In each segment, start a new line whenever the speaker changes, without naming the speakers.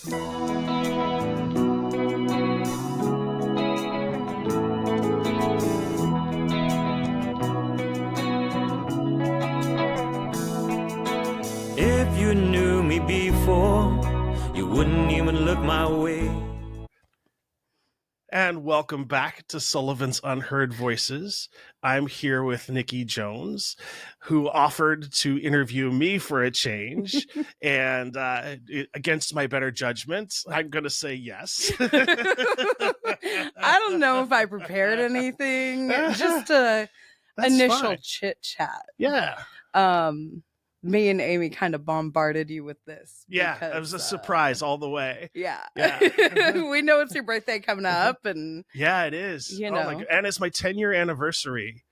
If you knew me before, you wouldn't even look my way.
And welcome back to Sullivan's Unheard Voices. I'm here with Nikki Jones, who offered to interview me for a change. And against my better judgment, I'm going to say yes.
I don't know if I prepared anything. Just a initial chit chat.
Yeah.
Me and Amy kind of bombarded you with this.
Yeah,
because,
it was a surprise all the way.
Yeah.
Yeah.
We know it's your birthday coming up. And
yeah, it is.
You know.
And it's my 10-year anniversary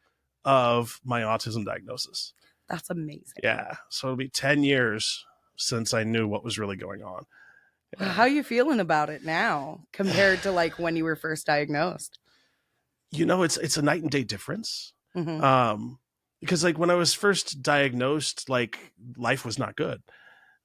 of my autism diagnosis.
That's amazing.
Yeah, so it'll be 10 years since I knew what was really going on.
Yeah. How are you feeling about it now compared to like when you were first diagnosed?
You know, it's a night and day difference.
Mm-hmm.
Because like when I was first diagnosed, like life was not good.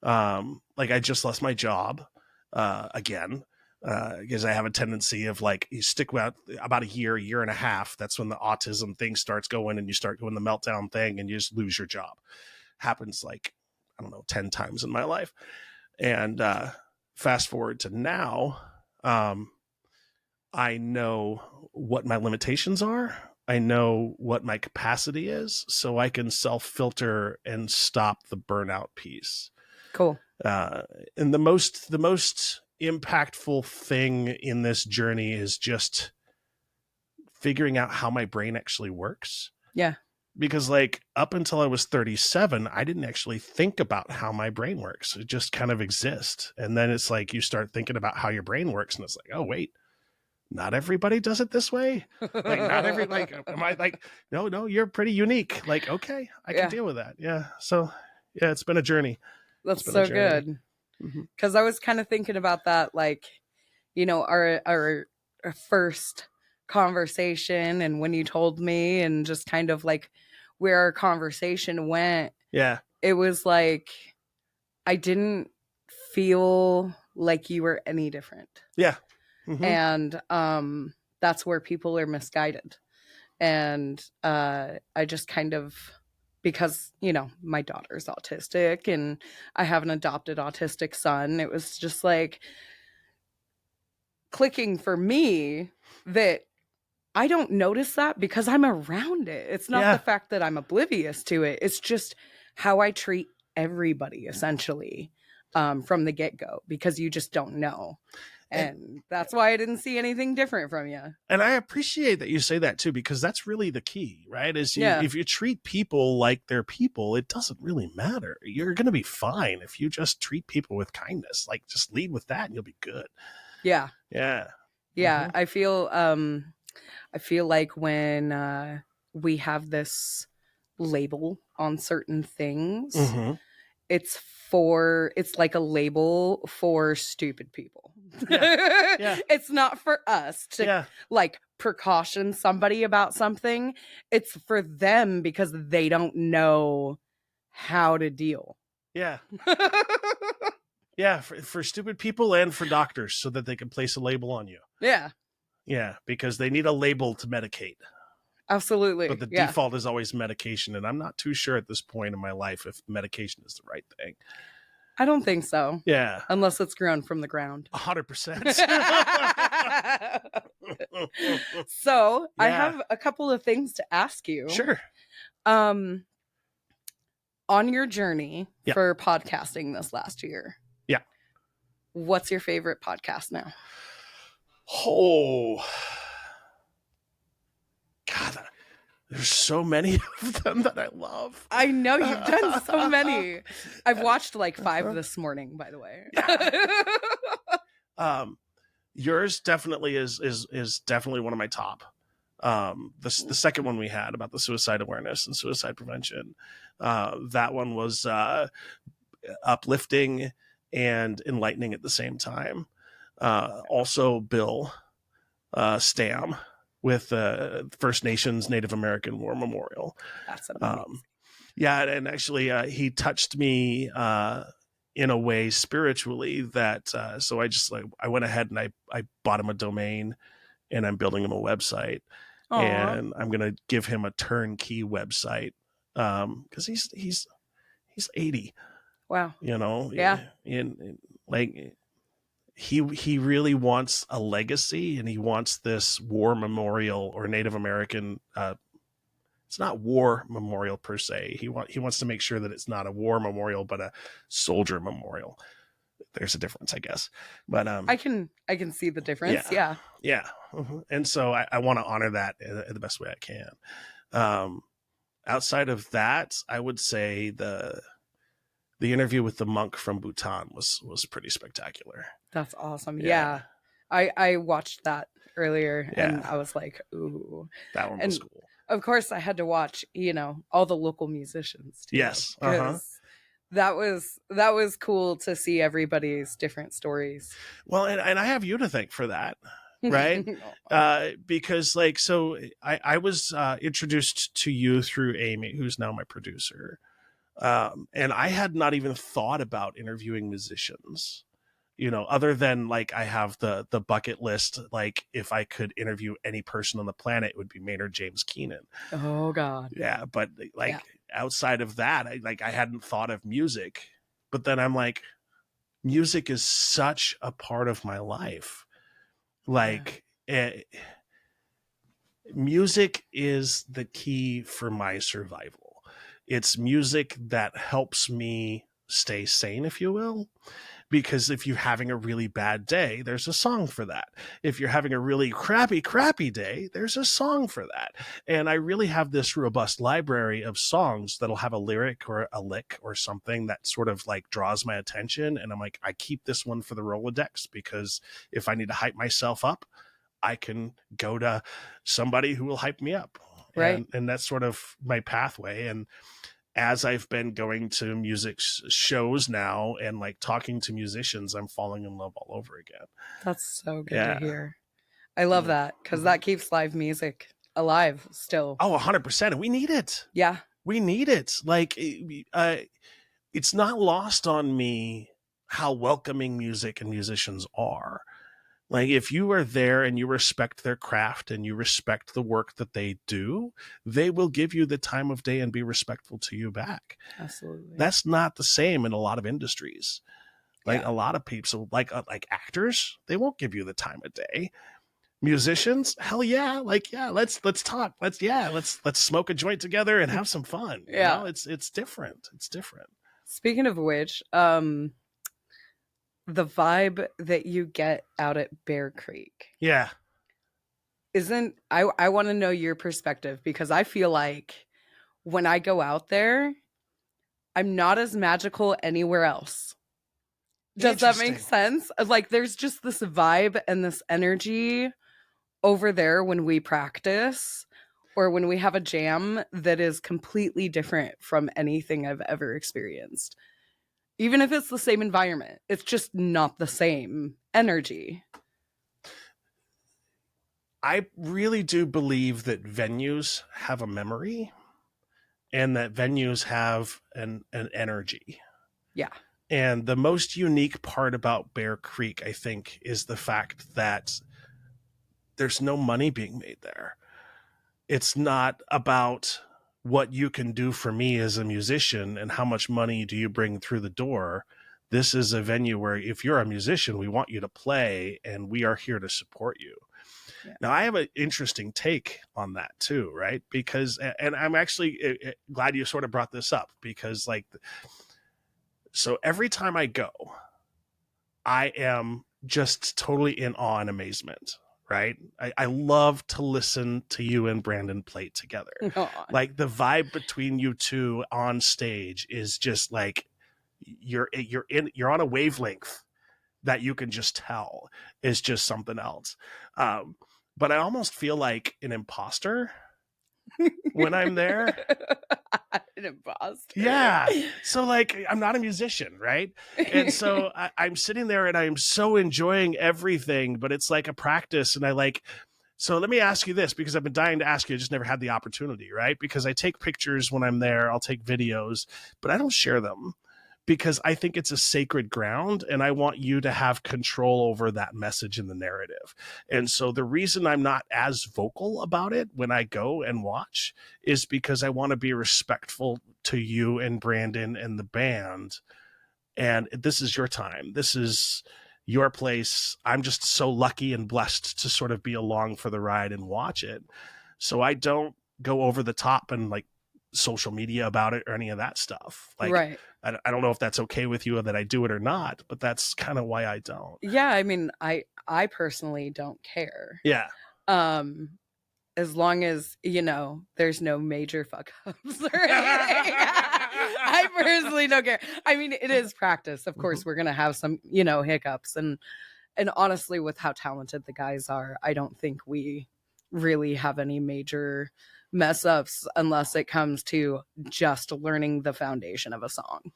Like I just lost my job again because I have a tendency of like you stick about a year and a half. That's when the autism thing starts going and you start doing the meltdown thing and you just lose your job. Happens like, I don't know, 10 times in my life. And fast forward to now, I know what my limitations are. I know what my capacity is, so I can self-filter and stop the burnout piece.
Cool.
And the most impactful thing in this journey is just figuring out how my brain actually works.
Yeah.
Because like up until I was 37, I didn't actually think about how my brain works. It just kind of exists. And then it's like you start thinking about how your brain works and it's like, oh, wait. Not everybody does it this way. Like not every like am I like no you're pretty unique. Like okay, I can deal with that. Yeah. So yeah, it's been a journey.
That's so good. Because I was kind of thinking about that, like, you know, our first conversation and when you told me and just kind of like where our conversation went.
Yeah.
It was like I didn't feel like you were any different.
Yeah.
And that's where people are misguided. And I just kind of, because, you know, my daughter's autistic and I have an adopted autistic son, it was just like clicking for me that I don't notice that because I'm around it. It's not the fact that I'm oblivious to it. It's just how I treat everybody, essentially, from the get-go, because you just don't know. And that's why I didn't see anything different from you. And
I appreciate that you say that too, because that's really the key, right? Is if you treat people like they're people, it doesn't really matter. You're going to be fine if you just treat people with kindness. Like just lead with that and you'll be good.
Yeah.
Yeah.
Yeah. I feel like when we have this label on certain things, it's like a label for stupid people. Yeah. It's not for us to like precaution somebody about something. It's for them because they don't know how to deal.
Yeah. Yeah. For stupid people and for doctors so that they can place a label on you.
Yeah.
Yeah. Because they need a label to medicate.
Absolutely.
But the default is always medication. And I'm not too sure at this point in my life if medication is the right thing.
I don't think so.
Yeah.
Unless it's grown from the ground.
100%.
So I have a couple of things to ask you.
Sure.
On your journey for podcasting this last year. Yeah. What's your favorite podcast now?
Oh, God. There's so many of them that I love.
I know you've done so many. I've watched like 5 this morning, by the way.
Yours definitely is definitely one of my top. The second one we had about the suicide awareness and suicide prevention, that one was uplifting and enlightening at the same time. Also, Bill Stam with First Nations Native American War Memorial.
That's amazing.
Yeah, and actually he touched me in a way spiritually that so I went ahead and I bought him a domain, and I'm building him a website.
Aw.
And I'm gonna give him a turnkey website because he's 80.
Wow.
Yeah. And like he really wants a legacy, and he wants this war memorial or Native American. It's not war memorial per se. He wants to make sure that it's not a war memorial, but a soldier memorial. There's a difference, I guess. But
I can see the difference. Yeah.
Mm-hmm. And so I want to honor that in the best way I can. Outside of that, I would say the interview with the monk from Bhutan was pretty spectacular.
That's awesome. Yeah. I watched that earlier and I was like, ooh.
That one was cool.
Of course, I had to watch, all the local musicians too.
Yes.
Because that was cool to see everybody's different stories.
Well, and I have you to thank for that, right? Because so I was introduced to you through Amy, who's now my producer. And I had not even thought about interviewing musicians, other than I have the bucket list. If I could interview any person on the planet, it would be Maynard James Keenan.
Oh God.
Yeah. But outside of that, I hadn't thought of music, but then I'm like, music is such a part of my life. Music is the key for my survival. It's music that helps me stay sane, if you will. Because if you're having a really bad day, there's a song for that. If you're having a really crappy day, there's a song for that. And I really have this robust library of songs that'll have a lyric or a lick or something that sort of draws my attention. And I'm like, I keep this one for the Rolodex, because if I need to hype myself up, I can go to somebody who will hype me up.
Right.
And that's sort of my pathway. And as I've been going to music shows now and talking to musicians, I'm falling in love all over again.
That's so good to hear. I love that, because that keeps live music alive still.
Oh, 100%. And we need it.
Yeah.
We need it. It's not lost on me how welcoming music and musicians are. If you are there and you respect their craft and you respect the work that they do, they will give you the time of day and be respectful to you back.
Absolutely.
That's not the same in a lot of industries. A lot of people, like actors, they won't give you the time of day. Musicians, hell yeah. Let's talk. Let's smoke a joint together and have some fun.
Yeah.
It's different. It's different.
Speaking of which, the vibe that you get out at Bear Creek.
Yeah.
I want to know your perspective, because I feel like when I go out there, I'm not as magical anywhere else. Does that make sense? There's just this vibe and this energy over there when we practice or when we have a jam that is completely different from anything I've ever experienced. Even if it's the same environment, it's just not the same energy.
I really do believe that venues have a memory and that venues have an energy.
Yeah.
And the most unique part about Bear Creek, I think, is the fact that there's no money being made there. It's not about what you can do for me as a musician and how much money do you bring through the door. This is a venue where if you're a musician, we want you to play and we are here to support you. Yeah. Now, I have an interesting take on that too, right? Because, and I'm actually glad you sort of brought this up, because so every time I go, I am just totally in awe and amazement. Right. I love to listen to you and Brandon play together. Aww. The vibe between you two on stage is just you're on a wavelength that you can just tell is just something else. But I almost feel like an imposter when I'm there.
An imposter.
Yeah. So I'm not a musician, right? And so I'm sitting there and I'm so enjoying everything, but it's like a practice. And so let me ask you this, because I've been dying to ask you, I just never had the opportunity, right? Because I take pictures when I'm there, I'll take videos, but I don't share them because I think it's a sacred ground and I want you to have control over that message in the narrative. And so the reason I'm not as vocal about it when I go and watch is because I want to be respectful to you and Brandon and the band. And this is your time. This is your place. I'm just so lucky and blessed to sort of be along for the ride and watch it. So I don't go over the top and like social media about it or any of that stuff. Like,
right.
I don't know if that's okay with you that I do it or not, but that's kind of why I don't.
Yeah, I mean, I personally don't care.
Yeah.
As long as, you know, there's no major fuck ups or anything. I personally don't care. I mean, it is practice. Of course, we're gonna have some, you know, hiccups, and honestly, with how talented the guys are, I don't think we really have any major mess ups unless it comes to just learning the foundation of a song,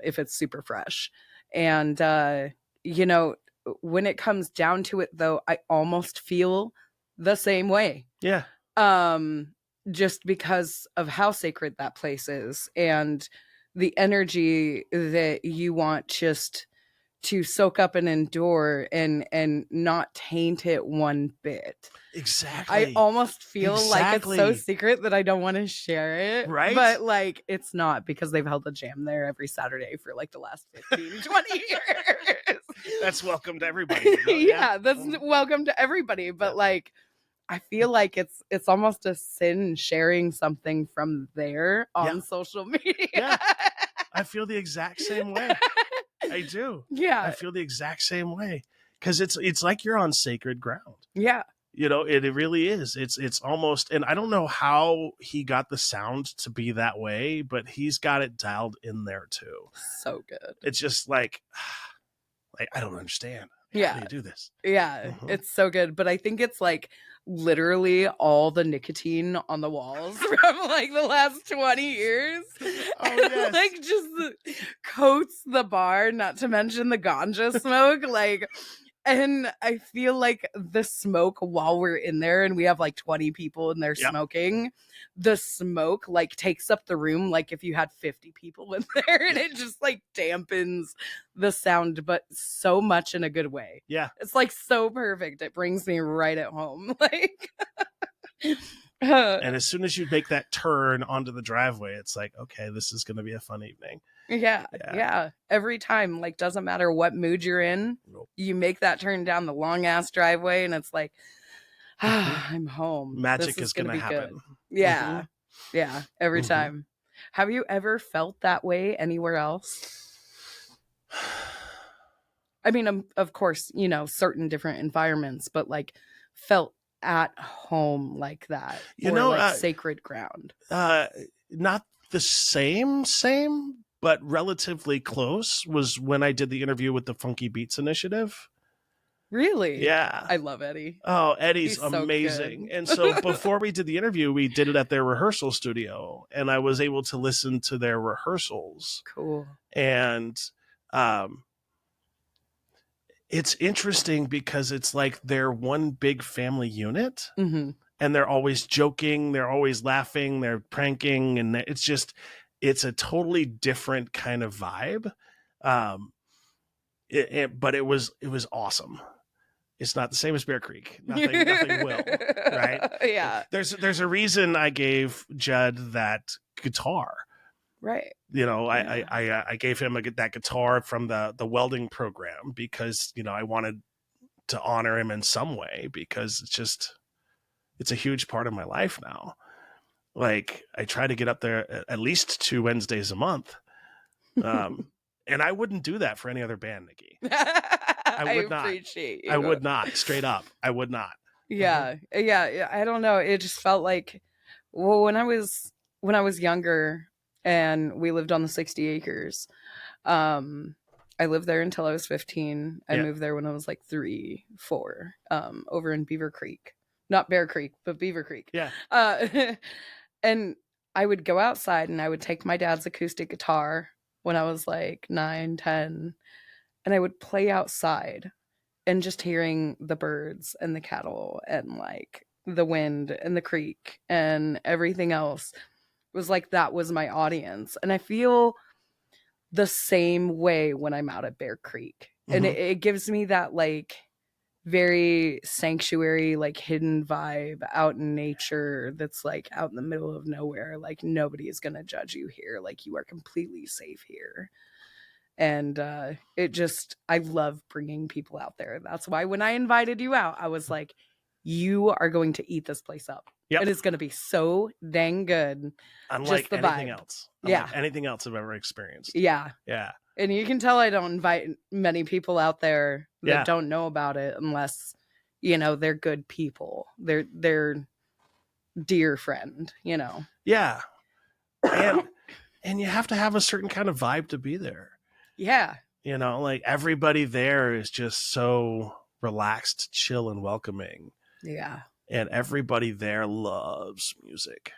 if it's super fresh. And you know, when it comes down to it, though, I almost feel the same way.
Yeah.
Just because of how sacred that place is and the energy that you want just to soak up and endure and not taint it one bit.
Exactly.
I almost feel like it's so secret that I don't want to share it.
Right.
But like, it's not, because they've held a jam there every Saturday for like the last 15, 20 years.
That's welcome to everybody.
Yeah, that's welcome to everybody. But like, I feel like it's almost a sin sharing something from there on social media.
Yeah. I feel the exact same way. I do.
Yeah.
I feel the exact same way. Because it's like you're on sacred ground.
Yeah.
You know, it really is. It's almost, and I don't know how he got the sound to be that way, but he's got it dialed in there too.
So good.
It's just like I don't understand.
Yeah.
How do you do this?
Yeah. It's so good. But I think it's like literally all the nicotine on the walls from like the last 20 years.
Oh, yes.
Like just coats the bar, not to mention the ganja smoke. Like, and I feel like the smoke while we're in there and we have like 20 people in there smoking, the smoke like takes up the room like if you had 50 people in there, and it just like dampens the sound, but so much in a good way.
Yeah.
It's like so perfect. It brings me right at home. Like
and as soon as you make that turn onto the driveway, it's like, okay, this is going to be a fun evening.
Yeah. Every time, like, doesn't matter what mood you're in, you make that turn down the long ass driveway and it's like, I'm home.
Magic is going to happen.
Good. Yeah. Yeah. Every time. Have you ever felt that way anywhere else? I mean, of course, you know, certain different environments, but like felt at home like that,
you
or
know,
like sacred ground.
Not the same, but relatively close was when I did the interview with the Funky Beats Initiative.
Really?
Yeah.
I love Eddie.
Oh, Eddie's
He's
amazing.
So
and so before we did the interview, we did it at their rehearsal studio, and I was able to listen to their rehearsals.
Cool.
And it's interesting because it's like they're one big family unit, and they're always joking, they're always laughing, they're pranking, and it's a totally different kind of vibe. But it was awesome. It's not the same as Bear Creek. Nothing will, right?
Yeah.
There's a reason I gave Judd that guitar.
Right.
You know, I gave him that guitar from the welding program because, you know, I wanted to honor him in some way, because it's a huge part of my life now. Like, I try to get up there at least 2 Wednesdays a month. And I wouldn't do that for any other band, Nikki. I would not.
Appreciate you.
I would not. Straight up. I would not.
Yeah. Yeah. I don't know. It just felt like, well, when I was younger and we lived on the 60 acres, I lived there until I was 15. I moved there when I was like 3, 4, over in Beaver Creek. Not Bear Creek, but Beaver Creek.
Yeah.
And I would go outside and I would take my dad's acoustic guitar when I was like 9, 10, and I would play outside, and just hearing the birds and the cattle and like the wind and the creek and everything else was like, that was my audience. And I feel the same way when I'm out at Bear Creek. And it gives me that like very sanctuary, like hidden vibe out in nature that's like out in the middle of nowhere. Like nobody is going to judge you here. Like you are completely safe here. And I love bringing people out there. That's why when I invited you out, I was like, you are going to eat this place up.
Yep.
It is going to be so dang good.
Unlike
just the
anything
vibe.
else.
Yeah.
Anything else I've ever experienced.
Yeah.
Yeah.
And you can tell I don't invite many people out there that don't know about it unless, you know, they're good people. They're dear friend, you know.
Yeah. And you have to have a certain kind of vibe to be there.
Yeah.
You know, like everybody there is just so relaxed, chill, and welcoming.
Yeah.
And everybody there loves music.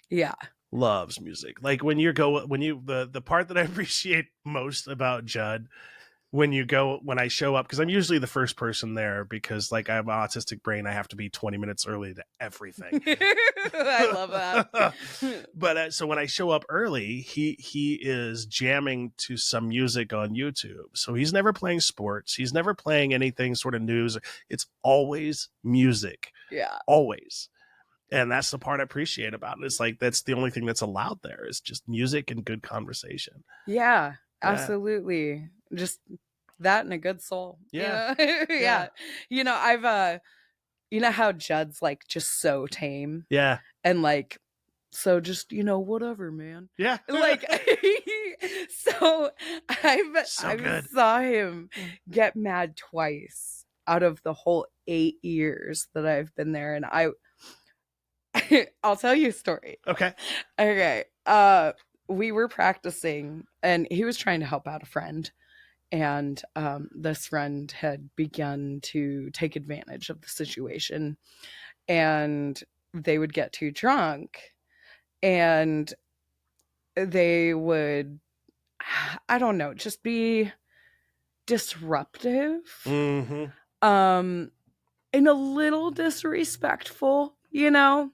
Yeah.
Loves music. Like the part that I appreciate most about Judd, when I show up, because I'm usually the first person there because like I have an autistic brain, I have to be 20 minutes early to everything.
I love that.
But so when I show up early, he is jamming to some music on YouTube. So he's never playing sports. He's never playing anything sort of news. It's always music.
Yeah.
Always. And that's the part I appreciate about it. It's like, that's the only thing that's allowed there is just music and good conversation.
Yeah, absolutely. Just that and a good soul.
Yeah.
You know? Yeah. You know, I've, you know how Judd's like just so tame.
Yeah.
And like, so just, you know, whatever, man.
Yeah.
Like, so I
good.
saw him get mad twice out of the whole 8 years that I've been there. And I'll tell you a story.
Okay.
Okay. We were practicing and he was trying to help out a friend. And this friend had begun to take advantage of the situation. And they would get too drunk. And they would, I don't know, just be disruptive.
Mm-hmm.
And a little disrespectful, you know?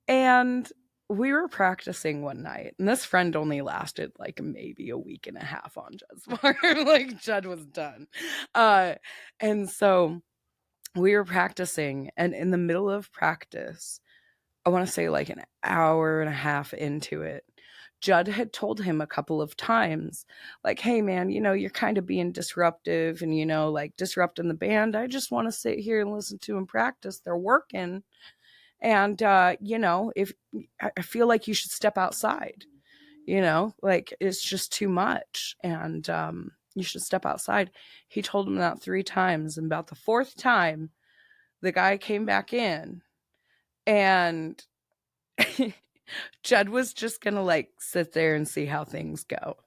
And we were practicing one night, and this friend only lasted like maybe a week and a half on Judd's part. Like Judd was done. And so we were practicing, and in the middle of practice, I want to say like an hour and a half into it, Judd had told him a couple of times, like, hey man, you know, you're kind of being disruptive and, you know, like disrupting the band. I just want to sit here and listen to them practice. They're working. And, you know, if I feel like you should step outside, you know, like it's just too much. And you should step outside. He told him that 3 times. And about the 4th time, the guy came back in and Judd was just going to like sit there and see how things go.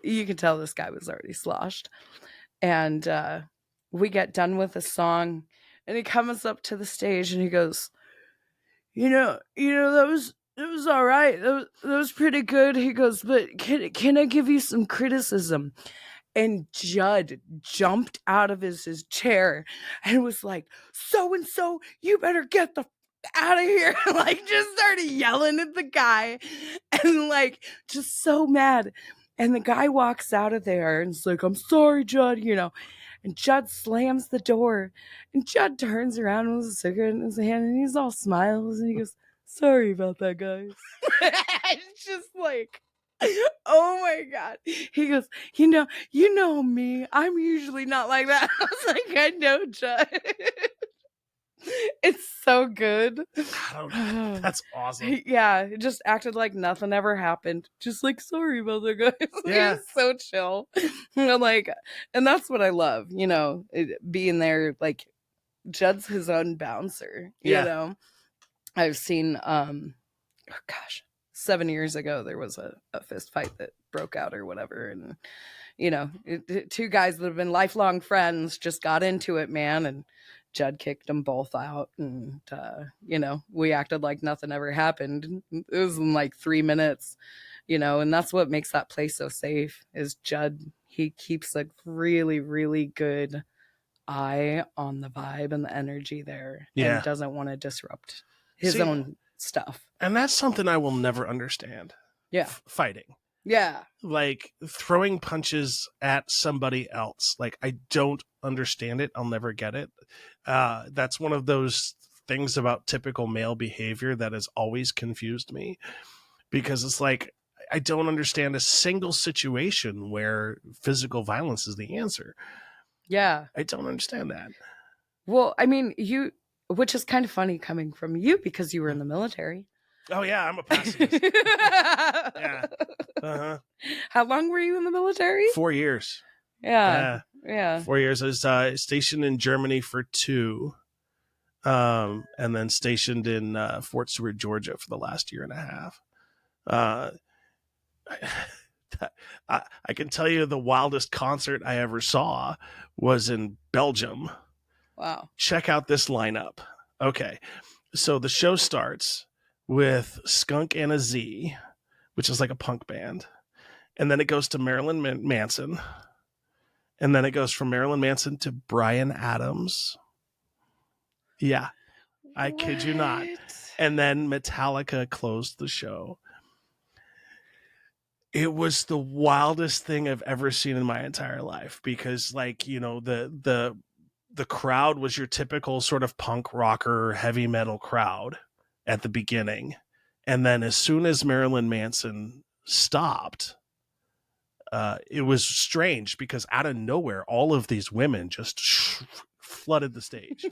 You can tell this guy was already sloshed. And we get done with the song and he comes up to the stage and he goes, you know, that was all right. That was pretty good. He goes, but can I give you some criticism? And Judd jumped out of his chair and was like, so-and-so, you better get the out of here. Like just started yelling at the guy and like just so mad. And the guy walks out of there and it's like, I'm sorry, Judd, you know. And Judd slams the door and Judd turns around with a cigarette in his hand and he's all smiles and he goes, sorry about that, guys. It's just like, oh my God. He goes, you know me. I'm usually not like that. I was like, I know, Judd. It's so good.
That's awesome.
Yeah, it just acted like nothing ever happened. Just like, sorry about that, guys.
Yeah.
He's so chill. I'm like, and that's what I love, you know, being there. Like, Judd's his own bouncer, you know. I've seen, 7 years ago, there was a fist fight that broke out or whatever. And, you know, 2 guys that have been lifelong friends just got into it, man. And Judd kicked them both out. And, you know, we acted like nothing ever happened. It was in like 3 minutes, you know, and that's what makes that place so safe is Judd. He keeps a really, really good eye on the vibe and the energy there.
Yeah.
And doesn't want to disrupt his own stuff.
And that's something I will never understand.
Yeah.
Fighting.
Yeah.
Like throwing punches at somebody else. Like, I don't understand it. I'll never get it. That's one of those things about typical male behavior that has always confused me, because it's like, I don't understand a single situation where physical violence is the answer.
Yeah.
I don't understand that.
Well, I mean, which is kind of funny coming from you because you were in the military.
Oh yeah, I'm a pacifist. Yeah. Uh-huh.
How long were you in the military?
4 years.
Yeah. Yeah.
4 years. I was stationed in Germany for 2. And then stationed in Fort Stewart, Georgia for the last year and a half. I can tell you the wildest concert I ever saw was in Belgium.
Wow.
Check out this lineup. Okay. So the show starts with Skunk and a Z, which is like a punk band. And then it goes to Marilyn Manson. And then it goes from Marilyn Manson to Bryan Adams. Yeah. I kid you not. And then Metallica closed the show. It was the wildest thing I've ever seen in my entire life, because, like, you know, the crowd was your typical sort of punk rocker, heavy metal crowd at the beginning. And then as soon as Marilyn Manson stopped, it was strange because out of nowhere, all of these women just flooded the stage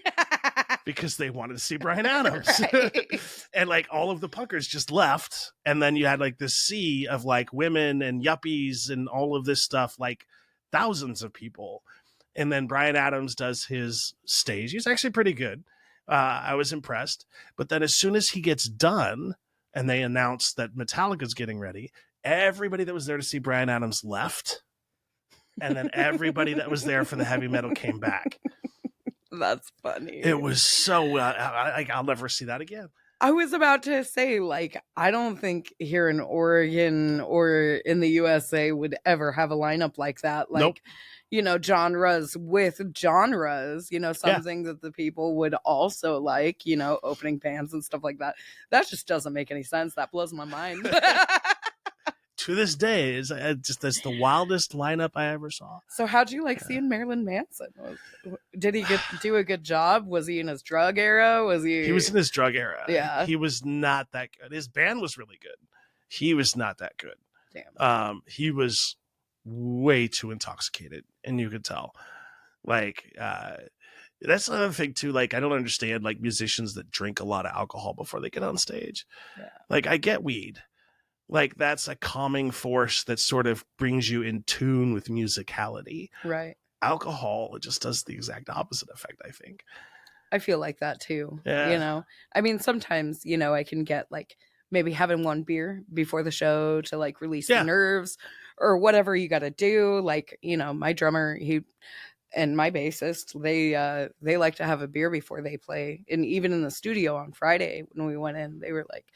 because they wanted to see Bryan Adams.
Right.
And like all of the punkers just left. And then you had like this sea of like women and yuppies and all of this stuff, like thousands of people. And then Bryan Adams does his stage. He's actually pretty good. I was impressed. But then as soon as he gets done and they announce that Metallica's getting ready, everybody that was there to see Bryan Adams left. And then everybody that was there for the heavy metal came back.
That's funny.
It was so, I'll never see that again.
I was about to say, like, I don't think here in Oregon or in the USA would ever have a lineup like that. Like,
Nope.
You know, genres with genres, you know, something that the people would also like, you know, opening bands and stuff like that. That just doesn't make any sense. That blows my mind.
To this day, that's the wildest lineup I ever saw.
So how'd you like seeing Marilyn Manson? Did he do a good job? Was he in his drug era? He
was in his drug era.
Yeah.
He was not that good. His band was really good. He was not that good.
Damn.
He was way too intoxicated, and you could tell. Like, that's another thing too. Like, I don't understand like musicians that drink a lot of alcohol before they get on stage.
Yeah.
Like, I get weed. Like, that's a calming force that sort of brings you in tune with musicality.
Right.
Alcohol, it just does the exact opposite effect, I think.
I feel like that too.
Yeah.
You know, I mean, sometimes, you know, I can get like maybe having one beer before the show to like release the nerves or whatever you got to do. Like, you know, my drummer, and my bassist, they like to have a beer before they play. And even in the studio on Friday when we went in, they were like,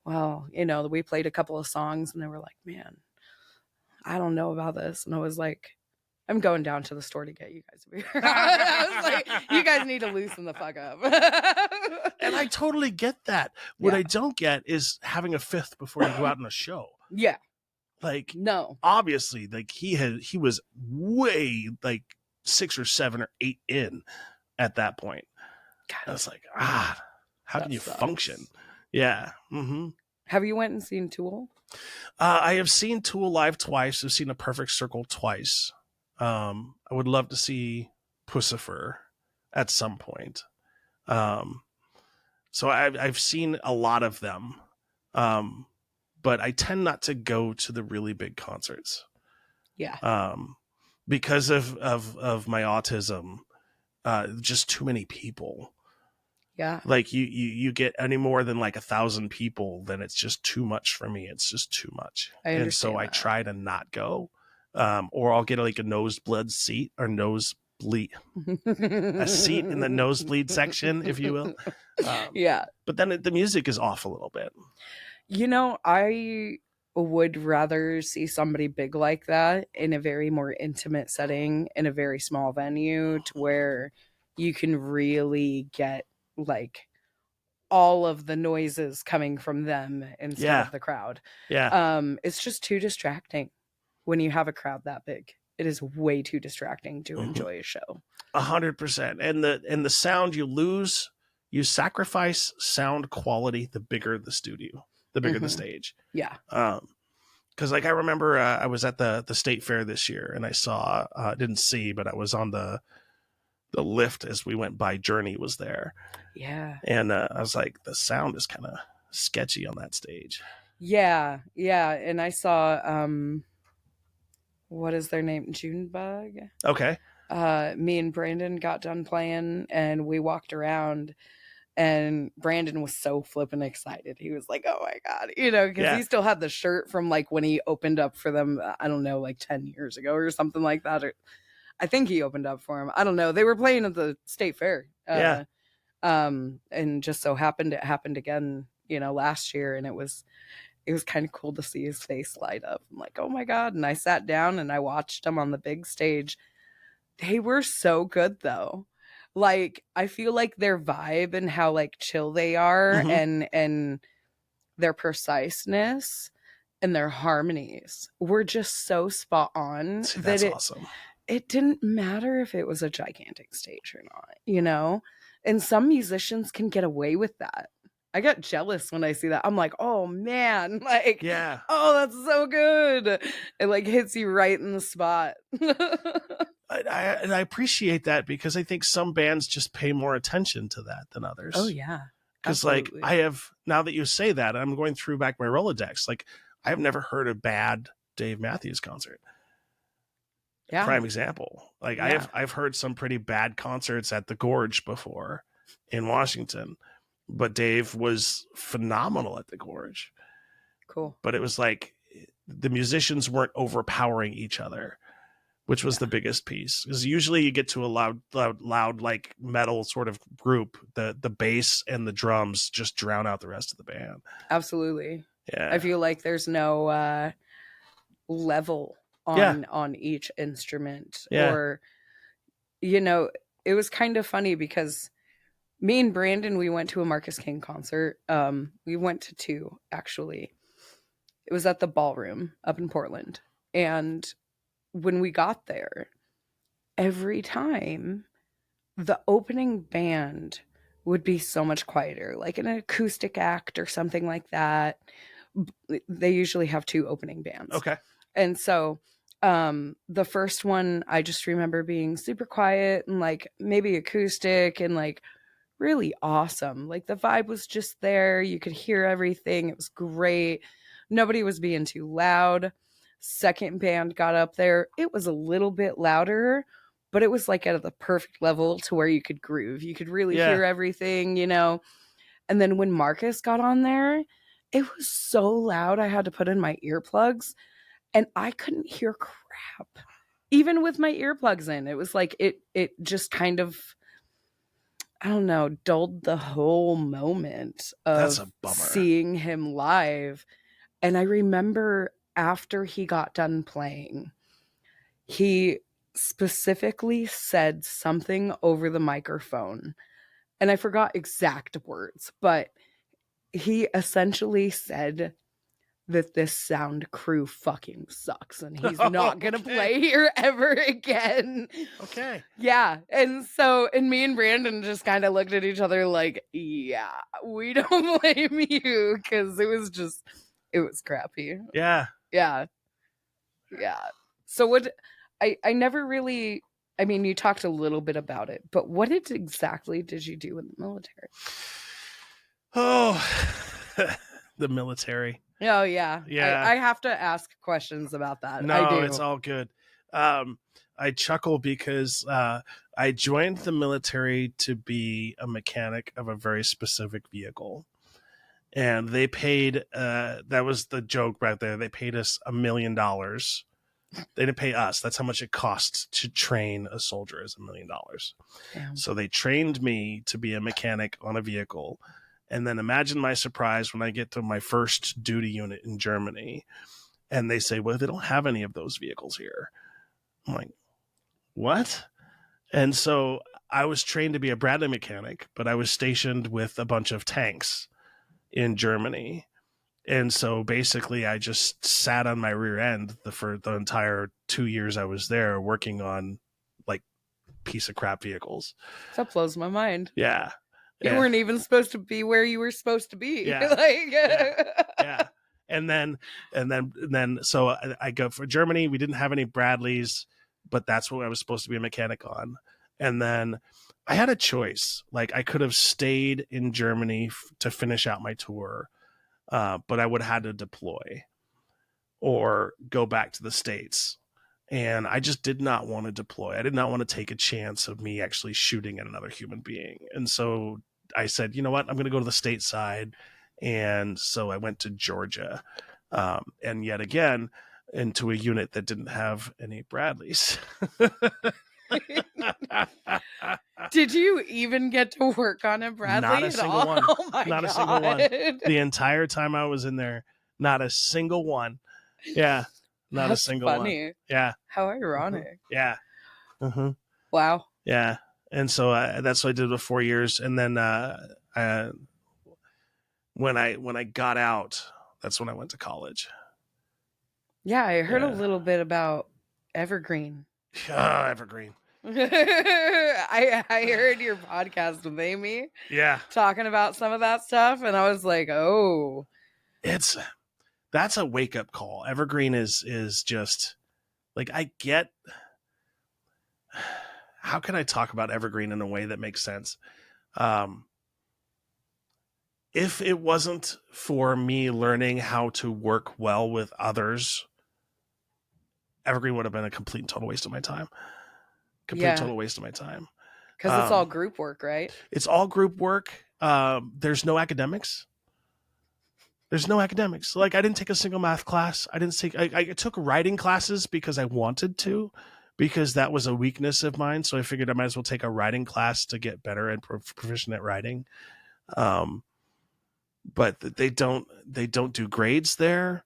well, you know, we played a couple of songs and they were like, man, I don't know about this. And I was like, I'm going down to the store to get you guys a beer. I was like, you guys need to loosen the fuck up.
And I totally get that. What I don't get is having a fifth before you go out on a show.
Yeah.
Like,
no.
Obviously, like he was way like 6 or 7 or 8 in at that point. God, I was like, how can you function? Yeah. Mm-hmm.
Have you went and seen Tool?
I have seen Tool live twice. I've seen A Perfect Circle twice. I would love to see Pussifer at some point. So I've seen a lot of them. But I tend not to go to the really big concerts.
Yeah.
Because of my autism, just too many people.
Yeah.
Like you get any more than like 1,000 people, then it's just too much for me. It's just too much. And so I try to not go. Or I'll get like a nosebleed seat or a seat in the nosebleed section, if you will.
Yeah.
But then the music is off a little bit.
You know, I would rather see somebody big like that in a very more intimate setting in a very small venue to where you can really get like all of the noises coming from them instead
Yeah.
of the crowd.
Yeah.
It's just too distracting when you have a crowd that big. It is way too distracting to enjoy a show.
100%. And the sound you lose, you sacrifice sound quality the bigger the studio, the bigger the stage.
Yeah.
Because like I remember I was at the state fair this year, and I saw didn't see, but I was on the lift as we went by. Journey was there.
Yeah.
And I was like, the sound is kind of sketchy on that stage.
Yeah. Yeah. And I saw what is their name? Junebug.
Okay.
Me and Brandon got done playing, and we walked around, and Brandon was so flippin' excited. He was like, oh my God, you know, because he still had the shirt from like when he opened up for them, I don't know, like 10 years ago or something like that. Or I think he opened up for him. I don't know. They were playing at the state fair. And just so happened it happened again, you know, last year, and it was kind of cool to see his face light up. I'm like, oh my God. And I sat down and I watched him on the big stage. They were so good though. Like, I feel like their vibe and how like chill they are, and their preciseness and their harmonies were just so spot on.
See, that's awesome.
It didn't matter if it was a gigantic stage or not, you know? And some musicians can get away with that. I got jealous when I see that. I'm like, oh man, like,
yeah,
oh, that's so good. It like hits you right in the spot.
I appreciate that, because I think some bands just pay more attention to that than others.
Oh yeah.
Because like I have, now that you say that, I'm going through back my Rolodex. Like I've never heard a bad Dave Matthews concert.
Yeah.
Prime example. Like I've heard some pretty bad concerts at the Gorge before in Washington, but Dave was phenomenal at the Gorge.
Cool.
But it was like the musicians weren't overpowering each other, which was the biggest piece. Because usually you get to a loud like metal sort of group, the bass and the drums just drown out the rest of the band.
Absolutely.
Yeah.
I feel like there's no level on each instrument.
Yeah.
Or, you know, it was kind of funny because me and Brandon, we went to a Marcus King concert. We went to two, actually. It was at the Ballroom up in Portland. And when we got there, every time the opening band would be so much quieter, like an acoustic act or something like that. They usually have two opening bands.
Okay.
And so the first one, I just remember being super quiet and like maybe acoustic and like really awesome. Like the vibe was just there. You could hear everything. It was great. Nobody was being too loud. Second band got up there. It was a little bit louder, but it was like at the perfect level to where you could groove. You could really hear everything, you know. And then when Marcus got on there, it was so loud I had to put in my earplugs, and I couldn't hear crap. Even with my earplugs in, it was like it just kind of, I don't know, dulled the whole moment of seeing him live. And I remember after he got done playing, he specifically said something over the microphone. And I forgot exact words, but he essentially said that this sound crew fucking sucks and he's not going to play here ever again.
Okay.
Yeah. And me and Brandon just kind of looked at each other like, yeah, we don't blame you, because it was crappy.
Yeah.
Yeah. Yeah. So I never really, I mean, you talked a little bit about it, but what exactly did you do in the military?
Oh, the military.
Oh, yeah.
Yeah.
I have to ask questions about that.
No,
I do.
It's all good. I chuckle because I joined the military to be a mechanic of a very specific vehicle. And they paid, that was the joke right there. They paid us $1 million. They didn't pay us. That's how much it costs to train a soldier, is $1 million.
Damn.
So they trained me to be a mechanic on a vehicle. And then imagine my surprise when I get to my first duty unit in Germany and they say, well, they don't have any of those vehicles here. I'm like, what? And so I was trained to be a Bradley mechanic, but I was stationed with a bunch of tanks in Germany. And so basically I just sat on my rear end for the entire 2 years I was there working on like piece of crap vehicles.
That blows my mind.
Yeah.
You weren't even supposed to be where you were supposed to be.
Yeah.
Like,
Yeah. And then, so I go for Germany. We didn't have any Bradleys, but that's what I was supposed to be a mechanic on. And then I had a choice. Like I could have stayed in Germany to finish out my tour, but I would have had to deploy or go back to the States. And I just did not want to deploy. I did not want to take a chance of me actually shooting at another human being. And so I said, you know what? I'm going to go to the stateside. And so I went to Georgia, and yet again into a unit that didn't have any Bradleys.
did you even get to work on a Bradley?
Not a
at
single
all?
one.
Oh my
Not
God.
a single one. The entire time I was in there, not a single one. Yeah, not
That's
a single
funny.
one. Yeah.
How ironic.
Yeah. Uh-huh.
Wow.
Yeah. And so that's what I did with 4 years. And then when I got out, that's when I went to college.
Yeah, I heard
Yeah.
a little bit about Evergreen.
Evergreen.
I heard your podcast with Amy
Yeah.
talking about some of that stuff, and I was like, oh.
That's a wake-up call. Evergreen is just like, I get, how can I talk about Evergreen in a way that makes sense? If it wasn't for me learning how to work well with others, Evergreen would have been a complete and total waste of my time. Total waste of my time.
Because it's all group work, right?
It's all group work. There's no academics. Like I didn't take a single math class. I took writing classes because I wanted to, because that was a weakness of mine. So I figured I might as well take a writing class to get better and proficient at writing. But they don't do grades there.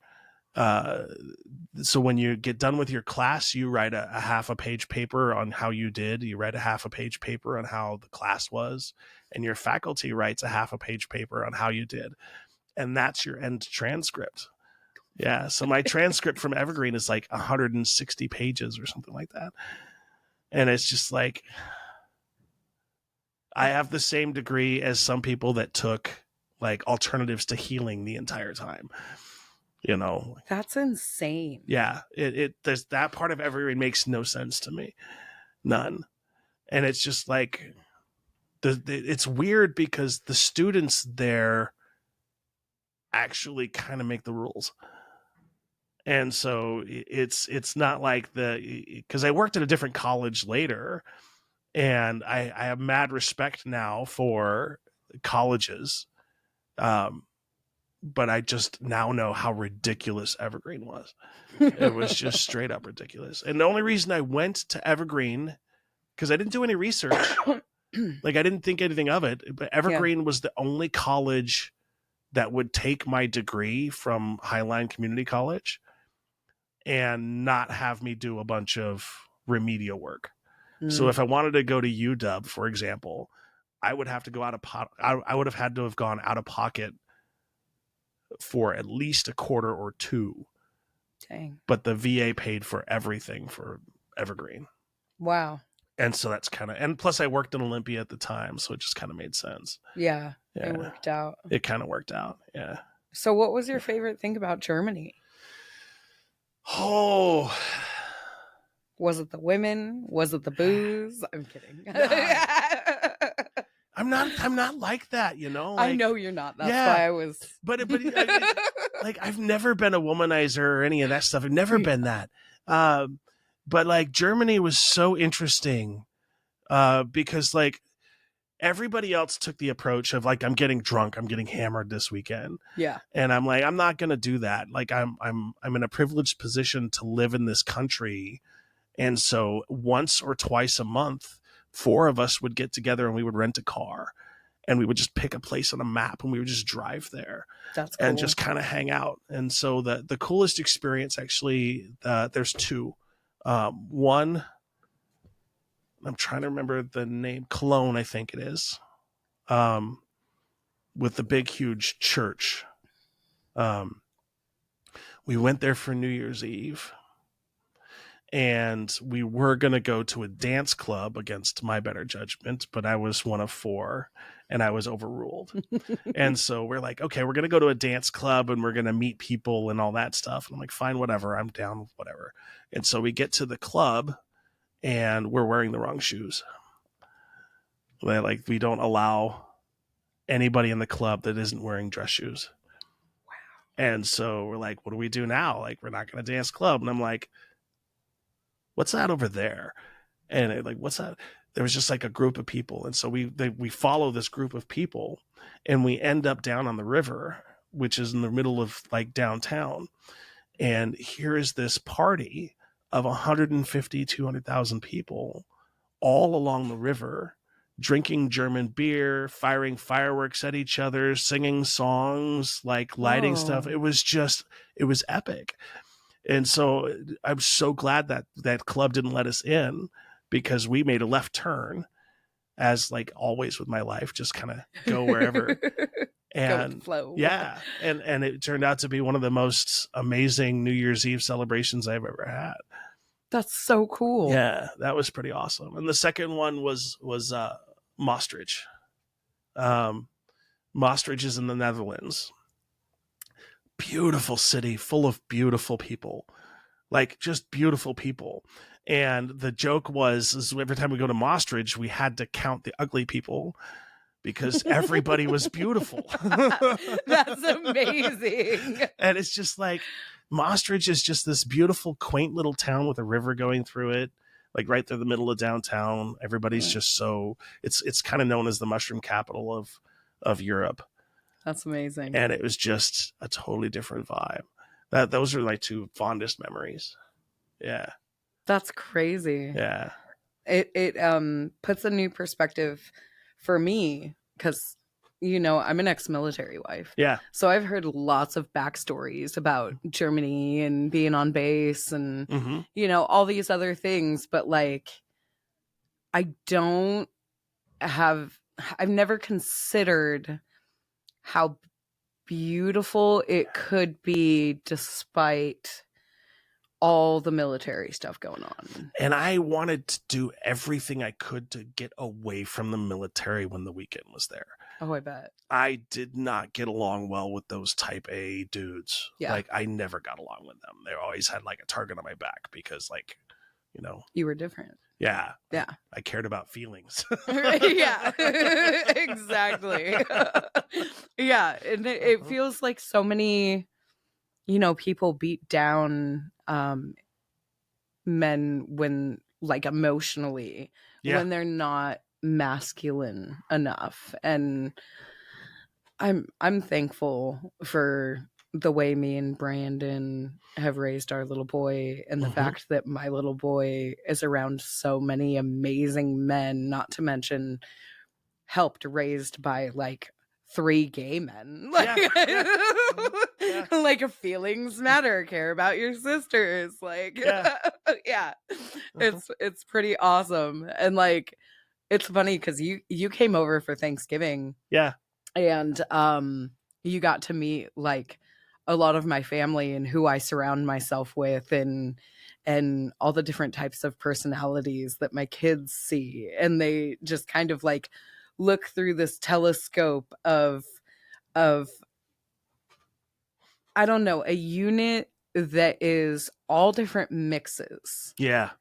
So when you get done with your class, you write a half a page paper on how you did. You write a half a page paper on how the class was, and your faculty writes a half a page paper on how you did. And that's your end transcript. Yeah. So my transcript from Evergreen is like 160 pages or something like that. And it's just like, I have the same degree as some people that took like alternatives to healing the entire time. You know,
that's insane.
Yeah. There's that part of Evergreen makes no sense to me. None. And it's just like, it's weird because the students there actually kind of make the rules. And so it's not like because I worked at a different college later, and I have mad respect now for colleges. But I just now know how ridiculous Evergreen was. It was just straight up ridiculous. And the only reason I went to Evergreen, because I didn't do any research, like I didn't think anything of it, but Evergreen was the only college that would take my degree from Highline Community College and not have me do a bunch of remedial work. So if I wanted to go to UW, for example, I would have to go I would have had to have gone out of pocket for at least a quarter or two.
Dang.
But the VA paid for everything for Evergreen.
Wow.
And so that's and plus I worked in Olympia at the time, so it just kind of made sense.
Yeah. It worked out.
It kind of worked out. Yeah.
So what was your favorite thing about Germany?
Oh,
was it the women? Was it the booze? I'm kidding.
I'm not like that, you know. Like,
I know you're not. That's why I was.
But like I've never been a womanizer or any of that stuff. I've never been that. But like Germany was so interesting because like everybody else took the approach of like, I'm getting drunk, I'm getting hammered this weekend.
Yeah.
And I'm like, I'm not gonna do that. Like I'm in a privileged position to live in this country, and so once or twice a month, 4 of us would get together and we would rent a car, and we would just pick a place on a map and we would just drive there.
That's cool.
And just kind of hang out. And so the coolest experience actually, there's 2. One, I'm trying to remember the name, Cologne, I think it is, with the big, huge church. We went there for New Year's Eve, and we were going to go to a dance club against my better judgment, but I was one of 4 and I was overruled. And so we're like, okay, we're going to go to a dance club and we're going to meet people and all that stuff. And I'm like, fine, whatever, I'm down, whatever. And so we get to the club and we're wearing the wrong shoes. Like, we don't allow anybody in the club that isn't wearing dress shoes. And so we're like, what do we do now? Like, we're not going to dance club. And I'm like, what's that over there? And like, what's that? There was just like a group of people. And so we follow this group of people and we end up down on the river, which is in the middle of like downtown. And here is this party of 150, 200,000 people all along the river, drinking German beer, firing fireworks at each other, singing songs, like lighting stuff. It was epic. And so I'm so glad that that club didn't let us in, because we made a left turn, as like always with my life, just kind of go wherever. And
go with the flow.
Yeah. And it turned out to be one of the most amazing New Year's Eve celebrations I've ever had.
That's so cool.
Yeah, that was pretty awesome. And the second one was Maastricht. Maastricht is in the Netherlands. Beautiful city, full of beautiful people, like just beautiful people. And the joke is every time we go to Maastricht, we had to count the ugly people because everybody was beautiful.
That's amazing.
And it's just like, Maastricht is just this beautiful, quaint little town with a river going through it, like right through the middle of downtown. Everybody's just so, it's kind of known as the mushroom capital of Europe.
That's amazing.
And it was just a totally different vibe. Those are my 2 fondest memories. Yeah.
That's crazy.
Yeah.
It puts a new perspective for me, because I'm an ex-military wife.
Yeah.
So I've heard lots of backstories about Germany and being on base and all these other things, but like I've never considered how beautiful it could be despite all the military stuff going on.
And I wanted to do everything I could to get away from the military when the weekend was there.
Oh, I bet.
I did not get along well with those type A dudes.
Yeah.
Like, I never got along with them. They always had like a target on my back because, like,
you were different.
Yeah.
Yeah.
I cared about feelings.
Yeah, exactly. Yeah. And it feels like so many, people beat down men when, like, emotionally, when they're not masculine enough. And I'm thankful for the way me and Brandon have raised our little boy, and the fact that my little boy is around so many amazing men, not to mention helped raised by like 3 gay men. Like, like, feelings matter, care about your sisters. Like, it's pretty awesome. And like, it's funny because you came over for Thanksgiving.
Yeah.
And you got to meet like a lot of my family and who I surround myself with, and all the different types of personalities that my kids see. And they just kind of like look through this telescope of I don't know, a unit that is all different mixes.
Yeah.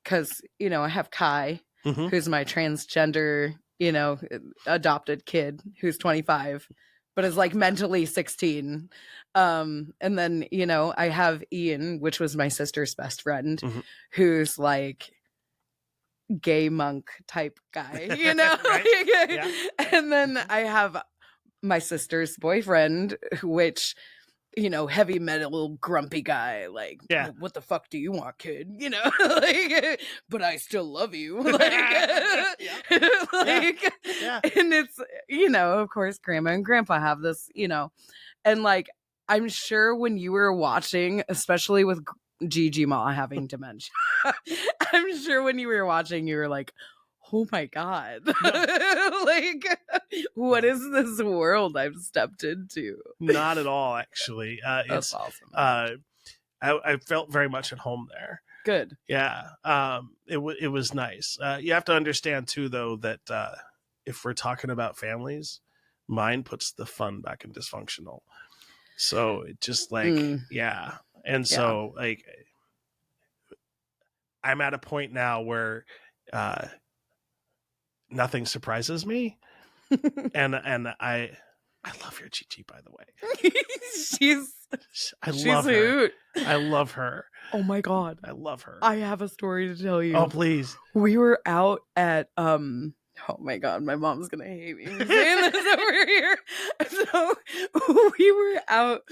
Because, I have Kai, who's my transgender, adopted kid who's 25, but is like mentally 16. And then, I have Ian, which was my sister's best friend, who's like gay monk type guy,
Right? Yeah.
And then I have my sister's boyfriend, which, heavy metal grumpy guy, like, what the fuck do you want, kid? Like, but I still love you. Like, and it's, of course, grandma and grandpa have this, and like, I'm sure when you were watching, especially with Gigi Ma having dementia. I'm sure when you were watching, you were like, oh my God. Like, what is this world I've stepped into?
Not at all, actually.
That's awesome.
I felt very much at home there.
Good.
Yeah. It was nice. You have to understand too, though, that if we're talking about families, mine puts the fun back in dysfunctional. So it just like, yeah. And so like, I'm at a point now where nothing surprises me. and I love your Gigi, by the way.
She's
love her.
hoot.
I love her.
Oh my God.
I love her.
I have a story to tell you.
Oh, please.
We were out at oh my God, my mom's gonna hate me for saying this over here. So we were out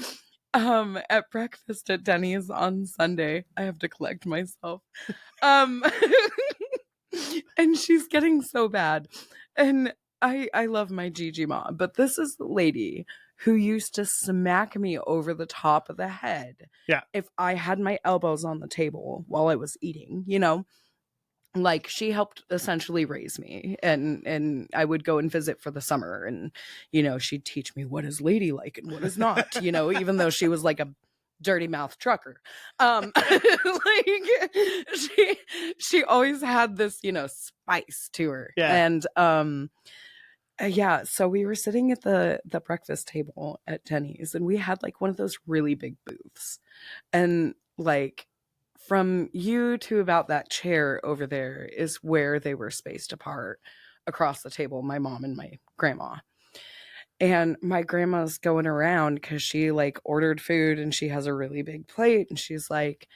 at breakfast at Denny's on Sunday. I have to collect myself. And she's getting so bad. And I love my Gigi Ma, but this is the lady who used to smack me over the top of the head.
Yeah.
If I had my elbows on the table while I was eating, you know, like she helped essentially raise me, and I would go and visit for the summer, and, you know, she'd teach me what is ladylike and what is not, you know, even though she was like a dirty mouth trucker. Like she always had this, you know, spice to her.
Yeah.
And yeah, so we were sitting at the breakfast table at Denny's, and we had like one of those really big booths, and like from you to about that chair over there is where they were spaced apart across the table, my mom and my grandma. And my grandma's going around because she like ordered food and she has a really big plate, and she's like,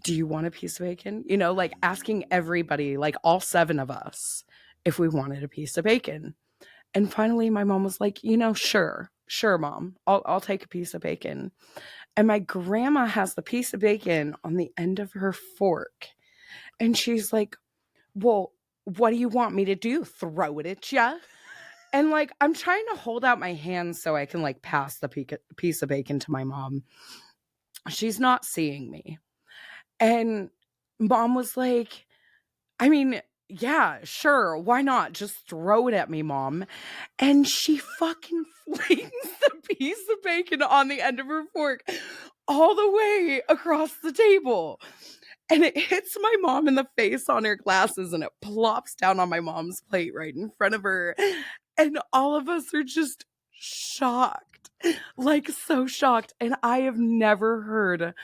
do you want a piece of bacon? You know, like asking everybody, like all 7 of us, if we wanted a piece of bacon. And finally my mom was like, you know, sure, mom, I'll take a piece of bacon. And my grandma has the piece of bacon on the end of her fork. And she's like, well, what do you want me to do? Throw it at ya? And like, I'm trying to hold out my hand so I can like pass the piece of bacon to my mom. She's not seeing me. And mom was like, I mean, yeah, sure. Why not? Just throw it at me, mom. And she fucking flings the piece of bacon on the end of her fork all the way across the table. And it hits my mom in the face on her glasses, and it plops down on my mom's plate right in front of her. And all of us are just shocked, like so shocked. And I have never heard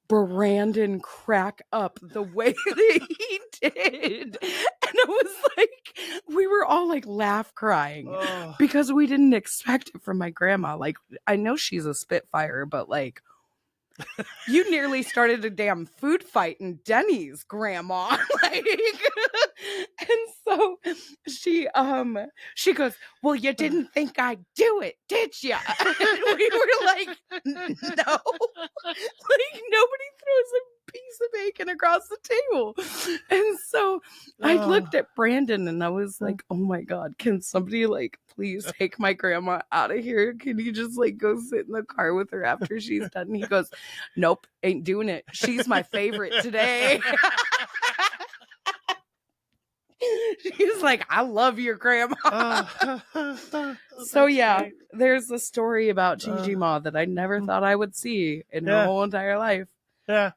Brandon crack up the way that he did. And it was like, we were all like laugh crying because we didn't expect it from my grandma. Like, I know she's a Spitfire, but like, you nearly started a damn food fight in Denny's, grandma. Like, and so she goes, well, you didn't think I'd do it, did ya? And we were like, no. Like, nobody throws a piece of bacon across the table. And so I looked at Brandon and I was like, oh my God, can somebody like please take my grandma out of here? Can you just like go sit in the car with her after she's done? And he goes, nope, ain't doing it. She's my favorite today. She's like, I love your grandma. So yeah, there's a story about Gigi Ma that I never thought I would see in my whole entire life.
Yeah.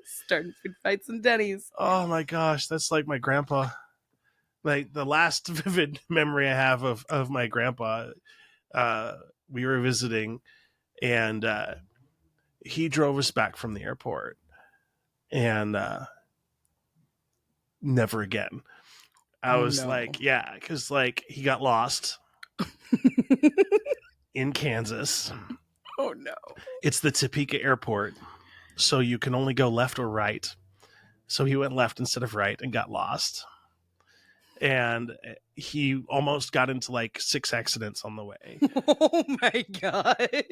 Starting food fights in Denny's.
Oh my gosh, that's like my grandpa. Like the last vivid memory I have of my grandpa, we were visiting, and he drove us back from the airport, and never again. I was like, yeah, because like he got lost in Kansas.
Oh no.
It's the Topeka airport, so you can only go left or right. So he went left instead of right and got lost. And he almost got into like 6 accidents on the way.
Oh my God.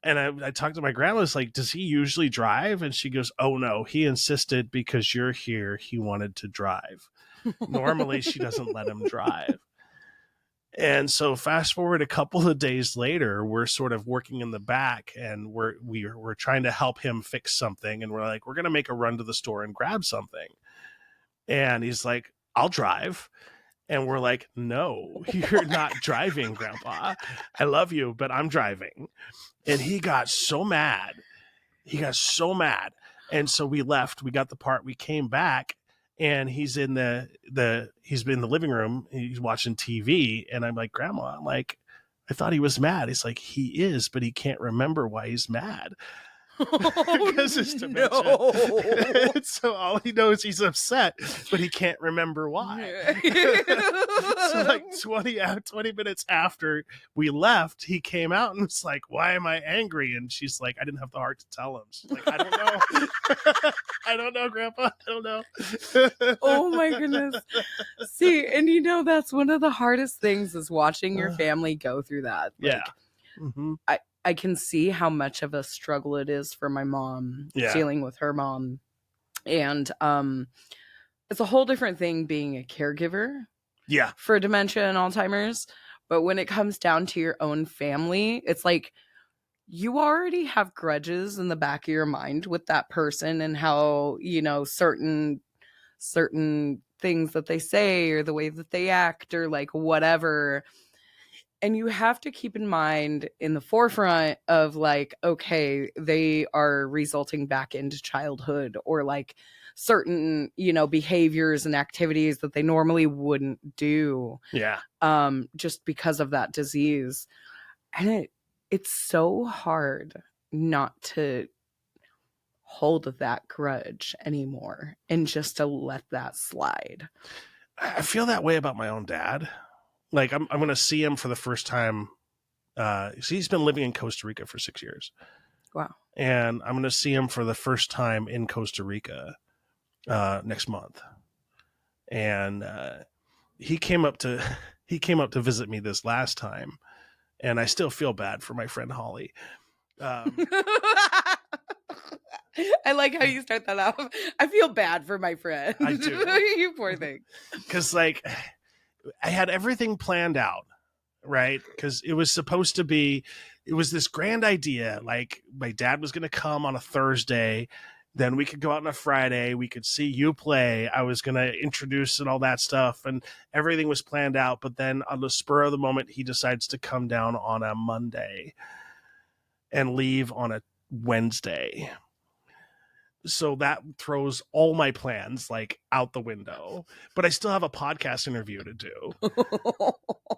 And I talked to my grandma, I was like, does he usually drive? And she goes, oh no, he insisted because you're here, he wanted to drive. Normally she doesn't let him drive. And so fast forward a couple of days later, we're sort of working in the back, and we're trying to help him fix something. And we're like, we're going to make a run to the store and grab something. And he's like, I'll drive. And we're like, no, you're not driving, Grandpa. I love you, but I'm driving. And he got so mad. And so we left. We got the part. We came back, and he's in he's been in the living room. He's watching TV, and I'm like, Grandma, I'm like, I thought he was mad. He's like, he is, but he can't remember why he's mad. Because it's dementia.
No.
So all he knows, he's upset, but he can't remember why. So like 20 minutes after we left, he came out and was like, why am I angry? And she's like, I didn't have the heart to tell him. She's like, I don't know. I don't know, Grandpa. I don't know.
Oh my goodness. See, and you know, that's one of the hardest things is watching your family go through that. Like,
Yeah. Mm-hmm.
I can see how much of a struggle it is for my mom dealing with her mom. And it's a whole different thing being a caregiver for dementia and Alzheimer's. But when it comes down to your own family, it's like you already have grudges in the back of your mind with that person and how, you know, certain things that they say or the way that they act or like whatever. And you have to keep in mind in the forefront of like, okay, they are resulting back into childhood or like certain, you know, behaviors and activities that they normally wouldn't do.
Yeah.
Just because of that disease. And it's so hard not to hold that grudge anymore and just to let that slide.
I feel that way about my own dad. Like I'm going to see him for the first time. He's been living in Costa Rica for 6 years.
Wow.
And I'm going to see him for the first time in Costa Rica next month. And he came up to visit me this last time, and I still feel bad for my friend Holly.
I like how you start that off. I feel bad for my friend.
I do.
You poor thing.
Because like I had everything planned out, right? Because it was supposed to be, it was this grand idea. Like my dad was going to come on a Thursday, then we could go out on a Friday. We could see you play. I was going to introduce and all that stuff, and everything was planned out. But then on the spur of the moment, he decides to come down on a Monday and leave on a Wednesday. So that throws all my plans like out the window, but I still have a podcast interview to do.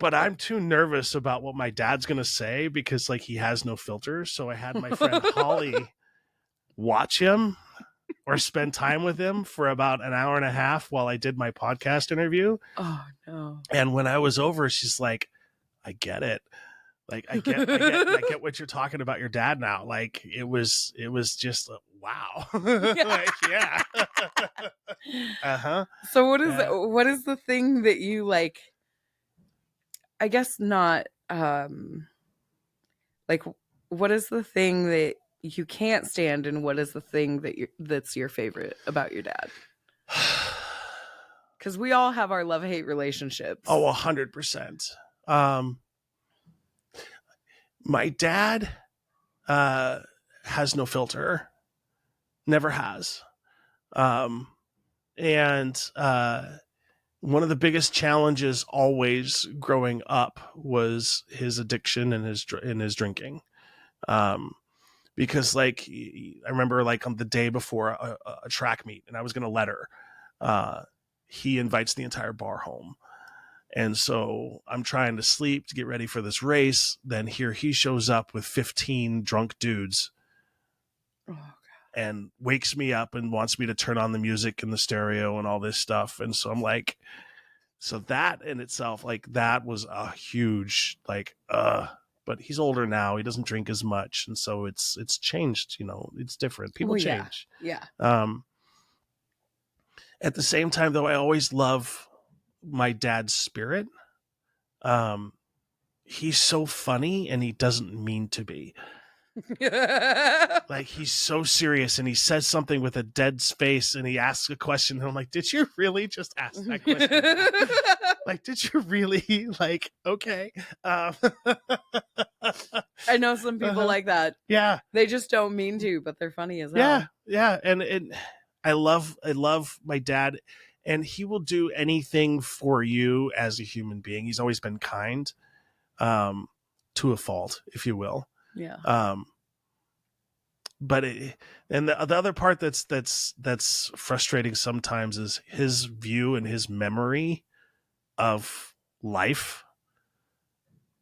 But I'm too nervous about what my dad's going to say because like he has no filter. So I had my friend Holly watch him or spend time with him for about an hour and a half while I did my podcast interview.
Oh no.
And when I was over, she's like, I get it. Like I get what you're talking about your dad now. Like it was just wow. Like, yeah. Uh-huh.
So what is the thing that you like, I guess not like what is the thing that you can't stand and what is the thing that that's your favorite about your dad? Cuz we all have our love-hate relationships.
Oh, 100%. My dad has no filter. Never has. And one of the biggest challenges always growing up was his addiction and his drinking. Because like I remember like on the day before a track meet and I was going to let her, he invites the entire bar home. And so I'm trying to sleep to get ready for this race. Then here he shows up with 15 drunk dudes and wakes me up and wants me to turn on the music and the stereo and all this stuff. And so I'm like, so that in itself, like that was a huge, like, but he's older now. He doesn't drink as much. And so it's changed, you know, it's different. People change.
Yeah.
At the same time though, I always love my dad's spirit. He's so funny and he doesn't mean to be. Like, he's so serious, and he says something with a dead face, and he asks a question, and I'm like, did you really just ask that question? Like, did you really? Like, okay.
I know some people like that.
Yeah.
They just don't mean to, but they're funny as hell.
Yeah. Yeah. And I love my dad, and he will do anything for you as a human being. He's always been kind, to a fault, if you will.
Yeah.
But and the other part that's frustrating sometimes is his view and his memory of life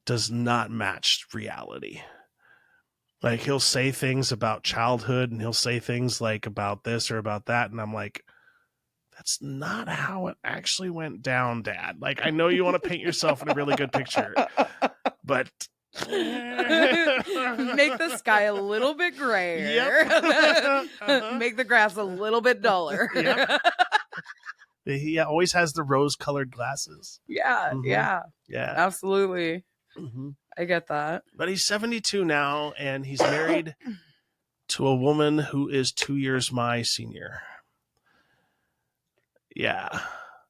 does not match reality. Like, he'll say things about childhood, and he'll say things like about this or about that, and I'm like, that's not how it actually went down, Dad. Like, I know you want to paint yourself in a really good picture, but
make the sky a little bit grayer.
Yep.
Make the grass a little bit duller.
Yep. He always has the rose-colored glasses.
Yeah,
Mhm.
yeah,
Yeah.
absolutely.
Mm-hmm.
I get that.
But he's 72 now, and he's married to a woman who is 2 years my senior. Yeah.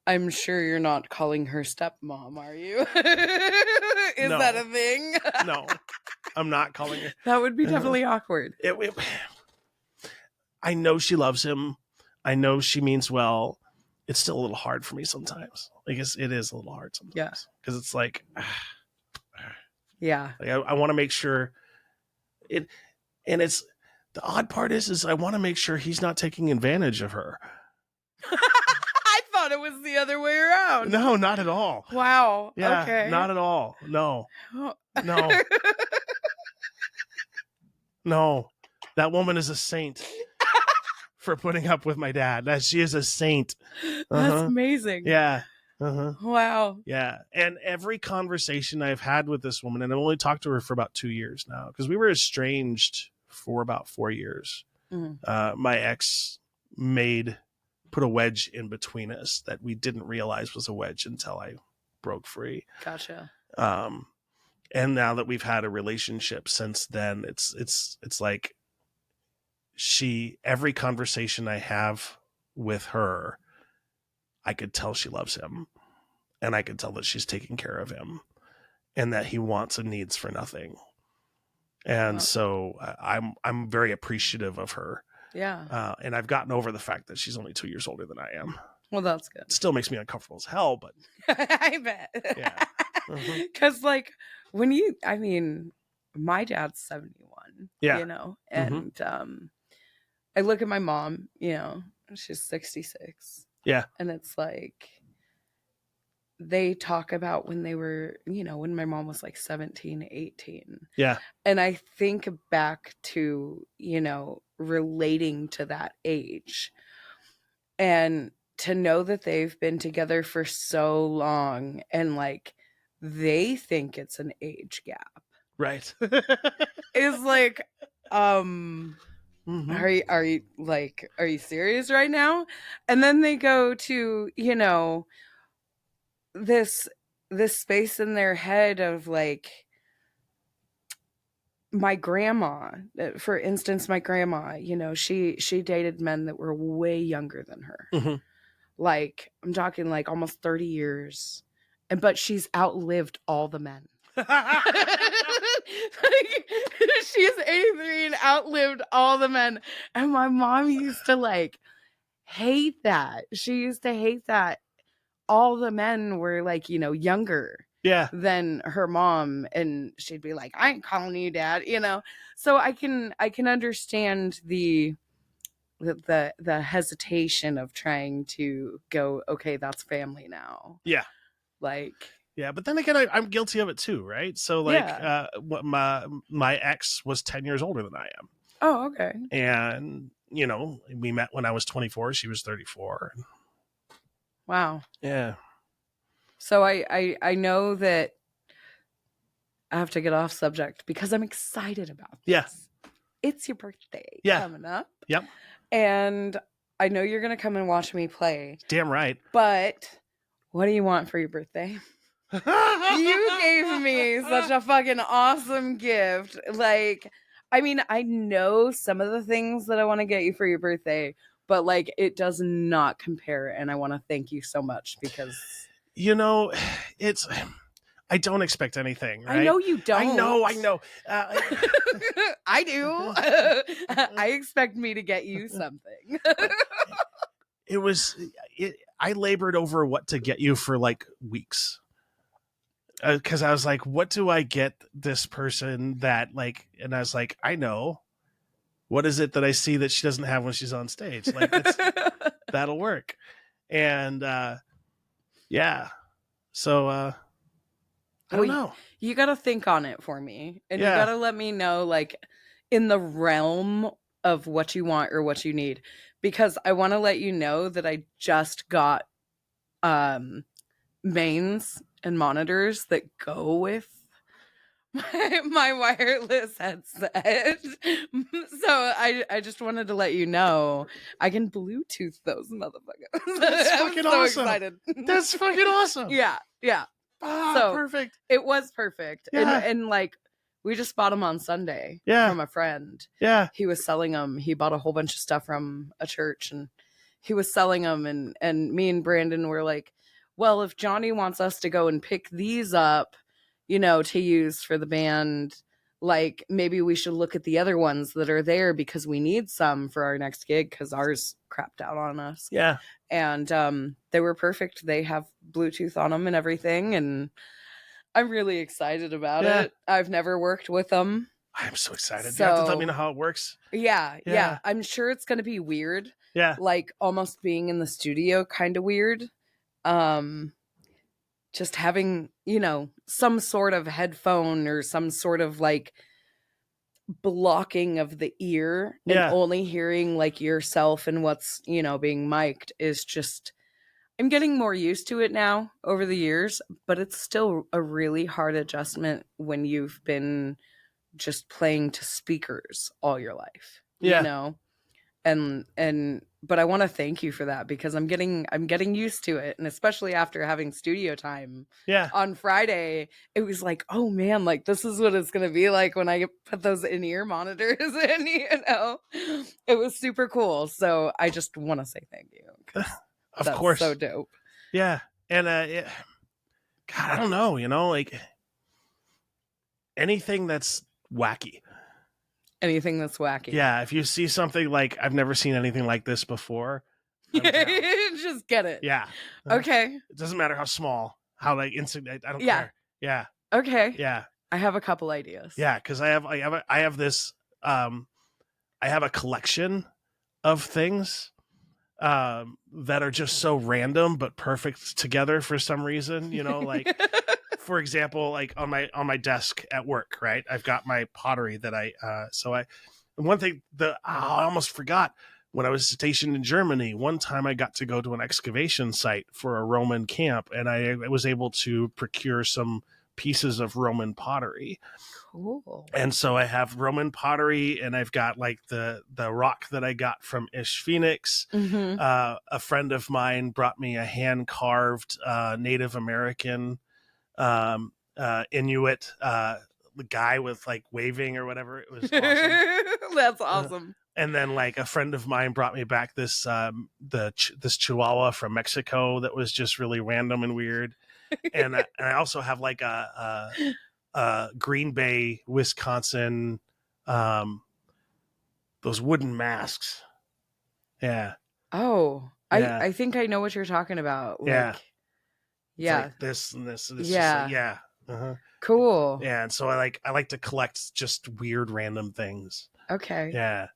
I'm sure you're not calling her stepmom, are you? Is
No.
that a thing?
No, I'm not calling her.
That would be definitely awkward.
I know she loves him. I know she means well. It's still a little hard for me sometimes. I guess it is a little hard sometimes.
Yeah.
Because it's like,
Yeah.
like I want to make sure it, and it's, the odd part is I want to make sure he's not taking advantage of her.
I thought it was the other way around.
No, not at all.
Wow.
Yeah,
Okay.
not at all. No,
Oh.
no, no. That woman is a saint for putting up with my dad. That she is a saint.
That's amazing.
Yeah. Uh-huh.
Wow.
Yeah. And every conversation I've had with this woman, and I've only talked to her for about 2 years now, because we were estranged for about 4 years.
Mm-hmm.
My ex put a wedge in between us that we didn't realize was a wedge until I broke free.
Gotcha.
And now that we've had a relationship since then, it's like every conversation I have with her, I could tell she loves him, and I could tell that she's taking care of him, and that he wants and needs for nothing. And
Wow.
so I'm very appreciative of her.
Yeah.
And I've gotten over the fact that she's only 2 years older than I am.
Well, that's good.
It still makes me uncomfortable as hell, but
I bet.
yeah. Mhm.
Because, like, my dad's 71,
Yeah.
you know, and I look at my mom, you know, she's 66.
Yeah.
And it's like, they talk about when they were, you know, when my mom was like 17, 18.
Yeah.
And I think back to, you know, relating to that age, and to know that they've been together for so long, and like they think it's an age gap.
Right.
Is like,
Mhm.
are you serious right now? And then they go to, you know, this space in their head of like, my grandma, for instance, my grandma, you know, she dated men that were way younger than her.
Mhm.
Like, I'm talking like almost 30 years. But she's outlived all the men. Like, she's 83 and outlived all the men. And my mom used to like hate that. She used to hate that all the men were like, you know, younger.
Yeah.
Than her mom, and she'd be like, I ain't calling you dad, you know. So I can understand the hesitation of trying to go, okay, that's family now.
Yeah.
Like,
yeah, but then again, I'm guilty of it too, right? So like, my ex was 10 years older than I am.
Oh, okay.
And you know, we met when I was 24. She was 34.
Wow.
Yeah.
So I know that I have to get off subject because I'm excited about this.
Yeah.
It's your birthday coming up.
Yep.
And I know you're going to come and watch me play.
Damn right.
But what do you want for your birthday? You gave me such a fucking awesome gift. Like, I mean, I know some of the things that I want to get you for your birthday, but like it does not compare. And I want to thank you so much because
You know, it's I don't expect anything, right?
I know you don't.
I know.
I do. I expect me to get you something.
it was I labored over what to get you for like weeks. Because I was like, what do I get this person that like, and I was like, I know. What is it that I see that she doesn't have when she's on stage? Like that'll work. And yeah. So I don't know.
You got to think on it for me. And
Yeah.
you got to let me know, like, in the realm of what you want or what you need. Because I want to let you know that I just got mains and monitors that go with my wireless headset. So I just wanted to let you know I can Bluetooth those motherfuckers.
That's fucking awesome.
Excited.
That's fucking awesome.
Yeah.
So perfect.
It was perfect.
Yeah.
And like we just bought them on Sunday from a friend.
Yeah.
He was selling them. He bought a whole bunch of stuff from a church and he was selling them. And me and Brandon were like, well, if Johnny wants us to go and pick these up, to use for the band, like maybe we should look at the other ones that are there because we need some for our next gig because ours crapped out on us.
Yeah.
And they were perfect. They have Bluetooth on them and everything. And I'm really excited about it. I've never worked with them.
I'm so excited.
So,
you have to let me know how it works.
Yeah. I'm sure it's going to be weird.
Yeah.
Like almost being in the studio, kind of weird. Just having, some sort of headphone or some sort of like blocking of the ear and only hearing like yourself and what's, being mic'd is just, I'm getting more used to it now over the years, but it's still a really hard adjustment when you've been just playing to speakers all your life, but I want to thank you for that because I'm getting used to it. And especially after having studio time on Friday, it was like, oh man, like this is what it's going to be like when I put those in-ear monitors in, it was super cool. So I just want to say thank you.
Of course.
So dope.
Yeah. And, God, I don't know, like anything that's wacky.
Anything that's wacky.
Yeah, if you see something like I've never seen anything like this before,
just get it.
Yeah.
Okay.
It doesn't matter how small, how like instant. I don't care. Yeah.
Okay.
Yeah.
I have a couple ideas.
Yeah, because I have this. I have a collection of things that are just so random but perfect together for some reason. Like. For example, like on my desk at work, right? I've got my pottery that one thing that I almost forgot when I was stationed in Germany, one time I got to go to an excavation site for a Roman camp and I was able to procure some pieces of Roman pottery.
Cool.
And so I have Roman pottery and I've got like the rock that I got from Ish Phoenix.
Mm-hmm.
A friend of mine brought me a hand carved Native American Inuit the guy with like waving or whatever. It was awesome.
That's awesome.
And then like a friend of mine brought me back this this Chihuahua from Mexico that was just really random and weird. And I also have like a Green Bay, Wisconsin, those wooden masks. Yeah.
Oh, yeah. I think I know what you're talking about. Like, yeah.
Like this and this. And
yeah.
Like, yeah. Uh-huh.
Cool.
Yeah. And so I like to collect just weird random things.
Okay.
Yeah.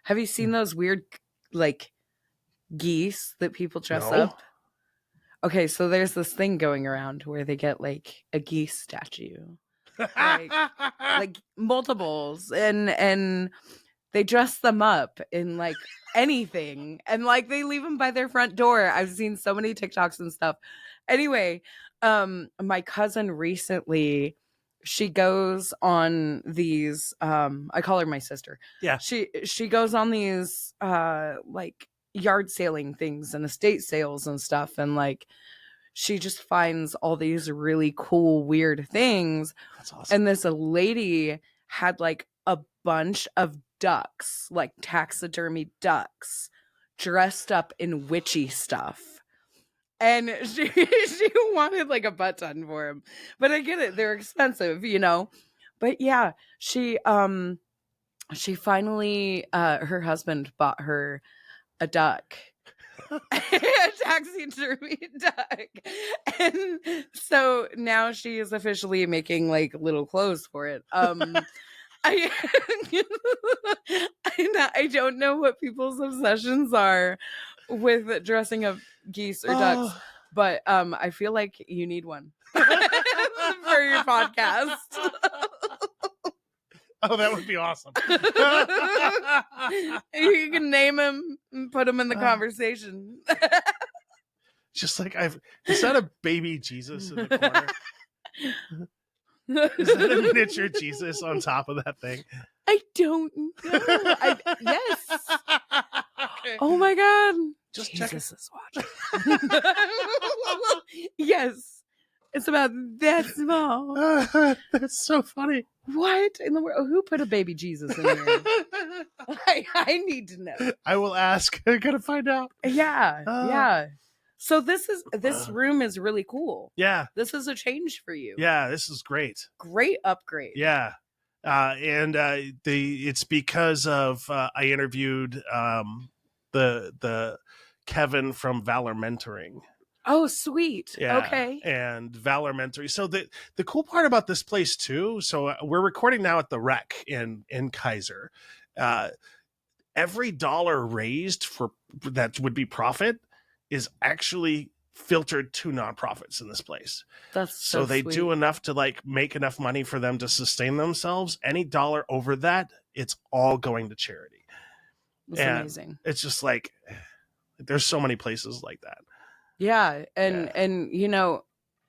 Have you seen those weird like geese that people dress up? Okay, so there's this thing going around where they get like a geese statue. like multiples and they dress them up in like anything and like they leave them by their front door. I've seen so many TikToks and stuff. Anyway, my cousin recently, she goes on these I call her my sister.
Yeah.
She goes on these like yard sailing things and estate sales and stuff, and like she just finds all these really cool weird things.
That's awesome.
And this lady had like a bunch of ducks, like taxidermy ducks, dressed up in witchy stuff. And she wanted like a butt ton for him. But I get it, they're expensive, you know. But yeah, she finally her husband bought her a duck. A taxidermy duck. And so now she is officially making like little clothes for it. I I don't know what people's obsessions are with dressing up geese or ducks, but I feel like you need one for your podcast.
Oh, that would be awesome.
You can name him and put him in the conversation.
Just like is that a baby Jesus in the corner? Is that a miniature Jesus on top of that thing?
I don't know. Yes.
Okay.
Oh my God.
Just
Jesus is watching. Yes. It's about that small.
That's so funny.
What in the world? Who put a baby Jesus in here? I need to know.
I will ask. I gotta find out.
Yeah. Yeah. So this room is really cool.
Yeah.
This is a change for you.
Yeah, this is great.
Great upgrade.
Yeah. And it's because of I interviewed the Kevin from Valor Mentoring.
Oh, sweet.
Yeah.
Okay.
And Valor Mentoring. So the cool part about this place too. So we're recording now at the Rec in Kaiser. Every dollar raised for that would be profit is actually filtered to nonprofits in this place.
That's
so they
sweet.
do enough to like make enough money for them to sustain themselves. Any dollar over that, it's all going to charity.
That's amazing.
It's just like there's so many places like that.
Yeah, and you know,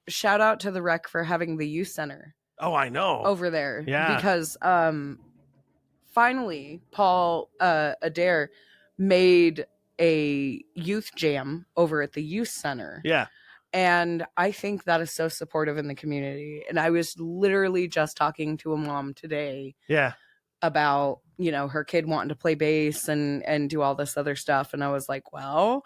shout out to the Rec for having the youth center.
Oh, I know.
Over there.
Yeah.
Because finally Paul Adair made a youth jam over at the youth center.
Yeah.
And I think that is so supportive in the community. And I was literally just talking to a mom today.
Yeah.
About, you know, her kid wanting to play bass and do all this other stuff. And I was like, well,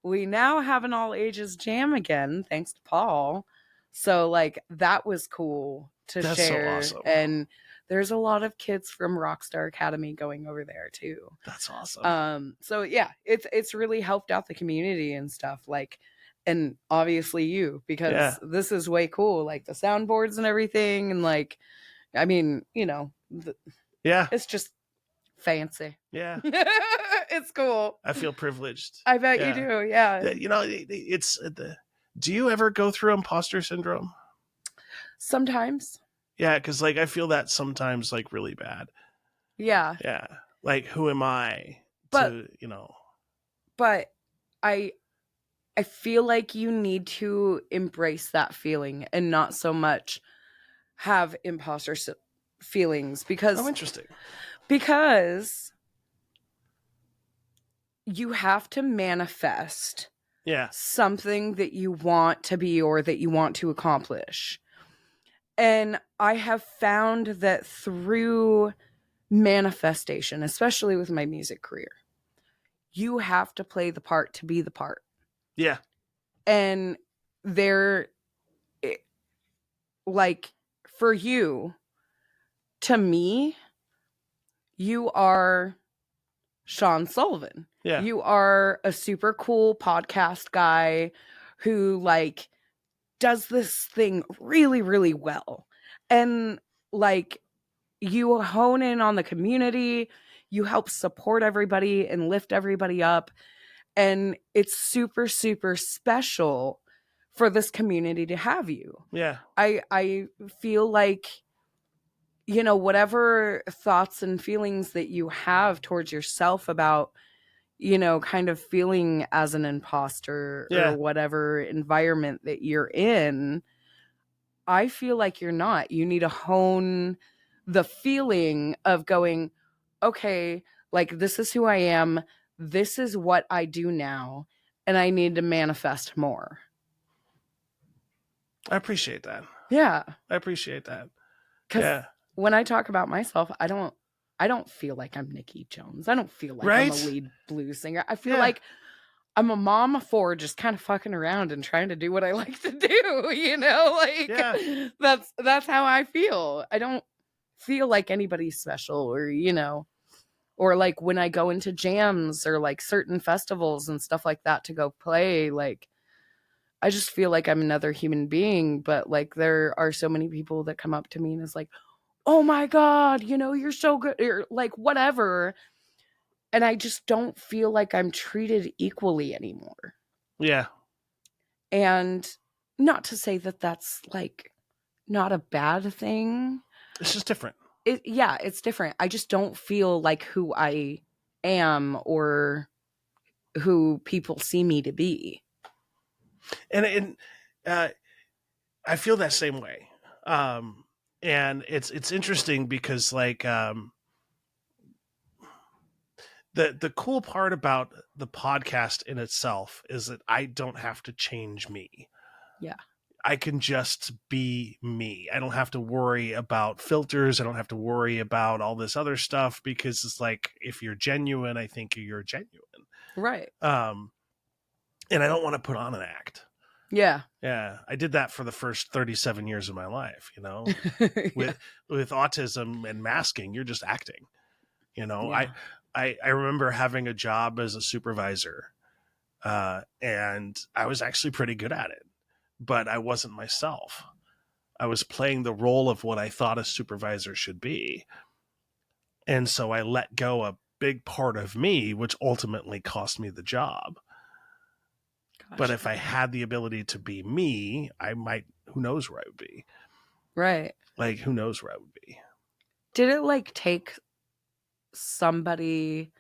we now have an all ages jam again, thanks to Paul. So like that was cool to share.
So awesome.
And there's a lot of kids from Rockstar Academy going over there too.
That's awesome.
So yeah, it's really helped out the community and stuff. Like, and obviously you, because this is way cool. Like the soundboards and everything. And like, I mean, you know, it's just fancy.
Yeah.
It's cool.
I feel privileged.
I bet you do. Yeah.
You know, do you ever go through imposter syndrome?
Sometimes.
Yeah, because like I feel that sometimes like really bad.
Yeah.
Yeah. Like who am I to, you know.
But I feel like you need to embrace that feeling and not so much have imposter feelings because
interesting.
Because you have to manifest something that you want to be or that you want to accomplish. And I have found that through manifestation, especially with my music career, you have to play the part to be the part.
Yeah.
And like for you, to me, you are Shawn Sullivan.
Yeah.
You are a super cool podcast guy who like does this thing really, really well. And like you hone in on the community, you help support everybody and lift everybody up. And it's super, super special for this community to have you.
Yeah.
I feel like, you know, whatever thoughts and feelings that you have towards yourself about, you know, kind of feeling as an imposter or whatever environment that you're in, I feel like you're not. You need to hone the feeling of going, okay, like this is who I am. This is what I do now. And I need to manifest more.
I appreciate that.
Yeah.
I appreciate that.
Because when I talk about myself, I don't I don't feel like I'm Nikki Jones. I don't feel like I'm a
Right?
lead blues singer. I feel
Yeah.
like I'm a mom of four just kind of fucking around and trying to do what I like to do, you know? Like
Yeah.
that's how I feel. I don't feel like anybody's special, or, you know, or like when I go into jams or like certain festivals and stuff like that to go play, like I just feel like I'm another human being. But like there are so many people that come up to me and is like, oh my God, you know, you're so good, or like whatever. And I just don't feel like I'm treated equally anymore.
Yeah.
And not to say that that's like not a bad thing.
It's just different.
Yeah, it's different. I just don't feel like who I am or who people see me to be.
And I feel that same way. And it's interesting because like the cool part about the podcast in itself is that I don't have to change me.
Yeah.
I can just be me. I don't have to worry about filters. I don't have to worry about all this other stuff, because it's like, if you're genuine, I think you're genuine.
Right.
And I don't want to put on an act.
Yeah.
Yeah. I did that for the first 37 years of my life, you know,
Yeah.
with autism and masking, you're just acting, you know.
Yeah.
I remember having a job as a supervisor, and I was actually pretty good at it, but I wasn't myself. I was playing the role of what I thought a supervisor should be. And so I let go a big part of me, which ultimately cost me the job.
Gosh.
But if I had the ability to be me, I might, who knows where I would be.
Right.
Like, who knows where I would be.
Did it like take somebody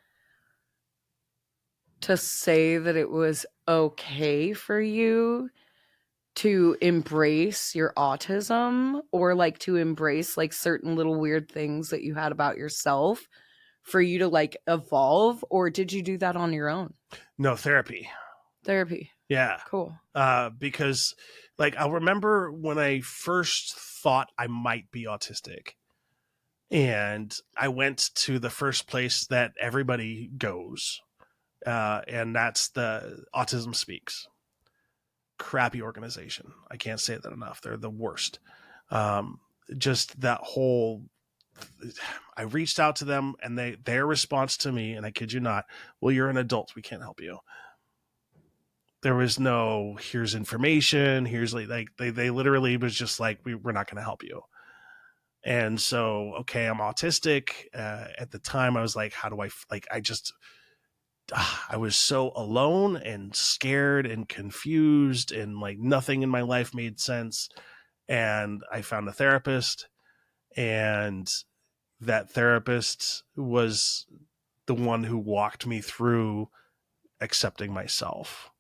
to say that it was okay for you to embrace your autism, or like to embrace like certain little weird things that you had about yourself for you to like evolve? Or did you do that on your own?
No, therapy.
Therapy.
Yeah.
Cool.
Because like, I'll remember when I first thought I might be autistic, and I went to the first place that everybody goes, and that's the Autism Speaks. Crappy organization. I can't say that enough. They're the worst. Just that whole, I reached out to them, and their response to me, and I kid you not, well, you're an adult, we can't help you. There was no, here's information, here's like they literally was just like, we're not going to help you. And so, okay, I'm autistic. At the time I was like, how do I, like, I was so alone and scared and confused, and like nothing in my life made sense. And I found a therapist, and that therapist was the one who walked me through accepting myself,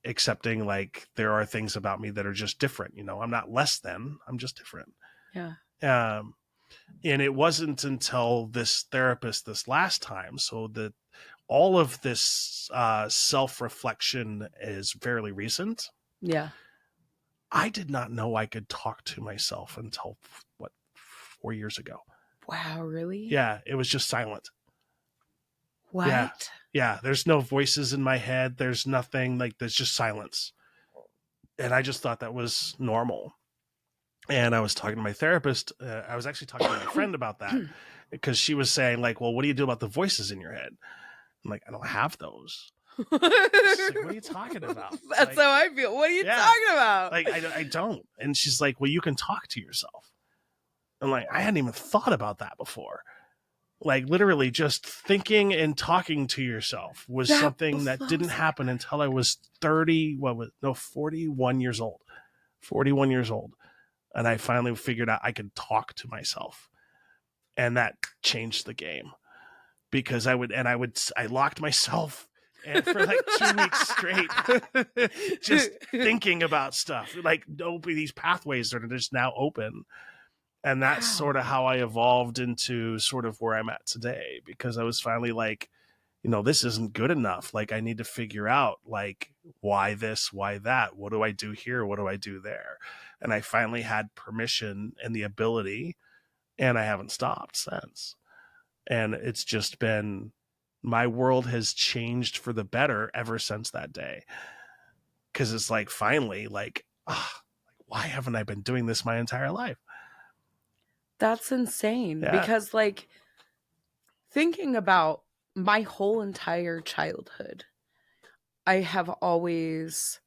accepting like there are things about me that are just different. You know, I'm not less than, I'm just different.
Yeah.
And it wasn't until this therapist this last time, so that all of this self-reflection is fairly recent.
Yeah.
I did not know I could talk to myself until, 4 years ago.
Wow, really?
Yeah, it was just silent.
What?
Yeah, there's no voices in my head. There's nothing, like, there's just silence. And I just thought that was normal. And I was talking to my therapist. I was actually talking to my friend about that, because she was saying, like, well, what do you do about the voices in your head? I'm like, I don't have those. She's like, what are you talking about?
That's
like,
how I feel. What are you
yeah.
talking about?
Like, I don't. And she's like, well, you can talk to yourself. I'm like, I hadn't even thought about that before. Like, literally just thinking and talking to yourself was something that didn't happen until I was 41 years old. 41 years old. And I finally figured out I could talk to myself. And that changed the game. Because I locked myself for like 2 weeks straight, just thinking about stuff. Like, these pathways that are just now open. And that's sort of how I evolved into sort of where I'm at today, because I was finally like, you know, this isn't good enough. Like, I need to figure out, like, why this, why that? What do I do here? What do I do there? And I finally had permission and the ability, and I haven't stopped since. And it's just been, my world has changed for the better ever since that day. Because it's like, finally, like, why haven't I been doing this my entire life?
That's insane.
Yeah.
Because, like, thinking about my whole entire childhood, I have always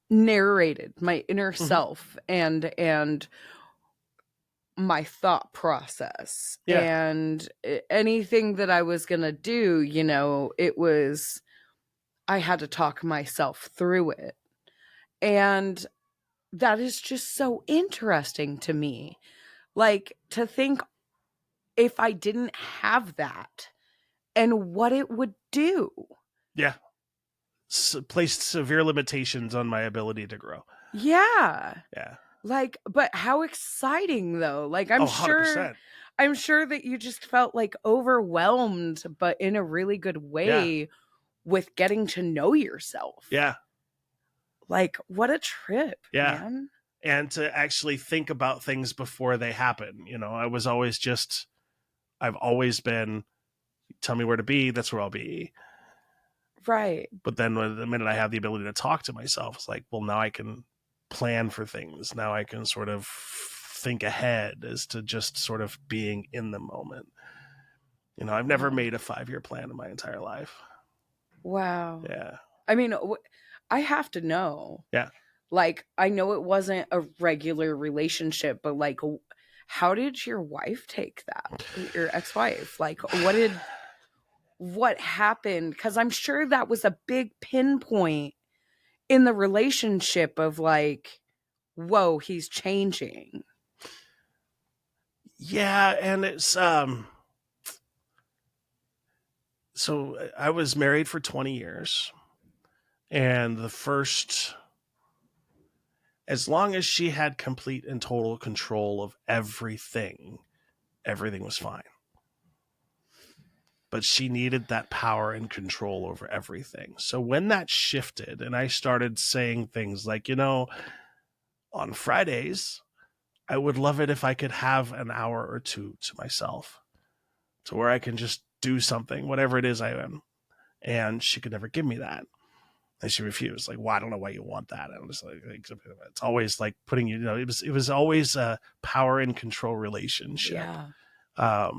narrated my inner self and my thought process.
Yeah.
And anything that I was going to do, you know, I had to talk myself through it. And that is just so interesting to me. Like, to think if I didn't have that and what it would do.
Yeah. Placed severe limitations on my ability to grow.
Yeah.
Yeah.
Like, but how exciting though. Like, I'm
100%.
sure that you just felt like overwhelmed, but in a really good way with getting to know yourself.
Yeah.
Like, what a trip,
Yeah.
man.
And to actually think about things before they happen. You know, I've always been, tell me where to be, that's where I'll be.
Right.
But then the minute I have the ability to talk to myself, it's like, well, now I can plan for things. Now I can sort of think ahead as to just sort of being in the moment. You know, I've never made a 5-year plan in my entire life.
Wow.
Yeah.
I mean, I have to know.
Yeah.
Like, I know it wasn't a regular relationship, but like, how did your wife take that? Your ex-wife? Like, what happened? Because I'm sure that was a big pinpoint in the relationship of like, whoa, he's changing.
Yeah. And it's, so I was married for 20 years. And as long as she had complete and total control of everything was fine. But she needed that power and control over everything. So when that shifted and I started saying things like, you know, on Fridays, I would love it if I could have an hour or two to myself, to where I can just do something, whatever it is I am. And she could never give me that. And she refused. Like, well, I don't know why you want that. And I'm just like, it's always like putting you, it was always a power and control relationship.
Yeah.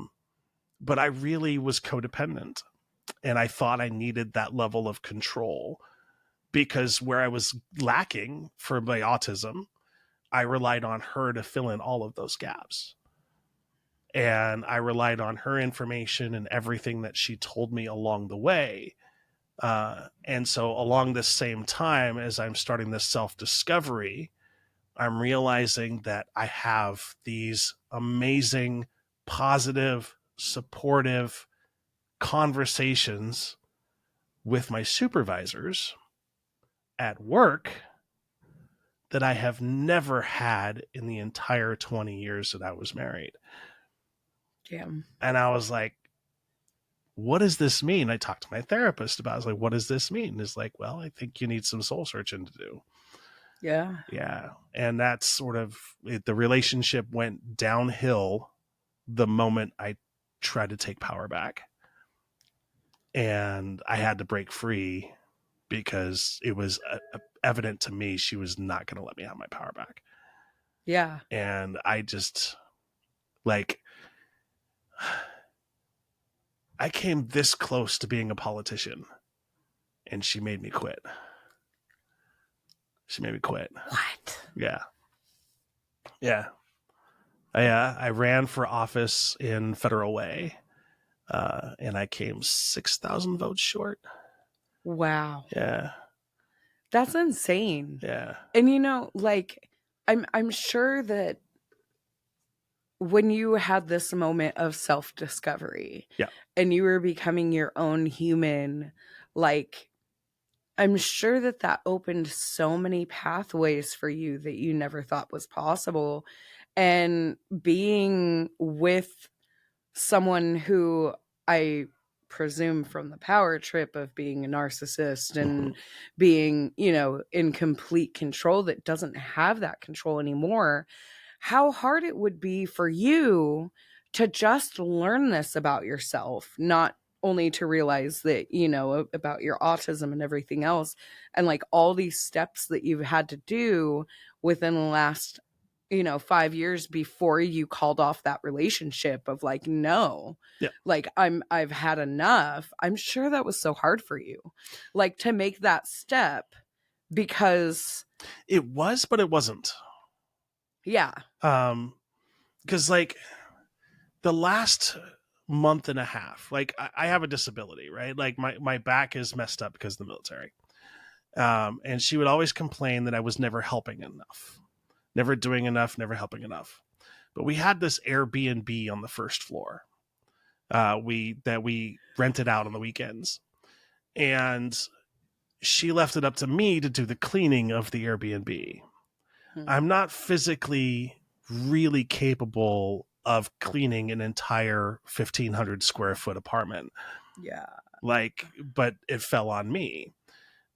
But I really was codependent. And I thought I needed that level of control because where I was lacking for my autism, I relied on her to fill in all of those gaps. And I relied on her information and everything that she told me along the way. And so along this same time, as I'm starting this self-discovery, I'm realizing that I have these amazing, positive, supportive conversations with my supervisors at work that I have never had in the entire 20 years that I was married.
Damn.
And I was like, what does this mean? I talked to my therapist about it. I was like, what does this mean? It's like, well, I think you need some soul searching to do.
Yeah.
Yeah. And that's sort of the relationship went downhill the moment I tried to take power back. And I had to break free because it was evident to me she was not going to let me have my power back.
Yeah.
And I just, like, I came this close to being a politician, and she made me quit. She made me quit.
What?
Yeah. Yeah. I ran for office in Federal Way, and I came 6,000 votes short.
Wow.
Yeah.
That's insane.
Yeah.
And you know, like, I'm sure that when you had this moment of self-discovery,
Yeah.
and you were becoming your own human, like, I'm sure that that opened so many pathways for you that you never thought was possible. And being with someone who, I presume from the power trip of being a narcissist and being, you know, in complete control, that doesn't have that control anymore, how hard it would be for you to just learn this about yourself, not only to realize that, you know, about your autism and everything else, and like all these steps that you've had to do within the last, you know, 5 years before you called off that relationship of like, no,
Yeah.
like I've had enough. I'm sure that was so hard for you, like to make that step, because
It was, but it wasn't.
yeah.
Because like the last month and a half, like I have a disability, right? Like my back is messed up because of the military. And she would always complain that I was never helping enough, never doing enough, never helping enough. But we had this Airbnb on the first floor. We rented out on the weekends, and she left it up to me to do the cleaning of the Airbnb. I'm not physically really capable of cleaning an entire 1,500 square foot apartment.
Yeah.
Like, but it fell on me.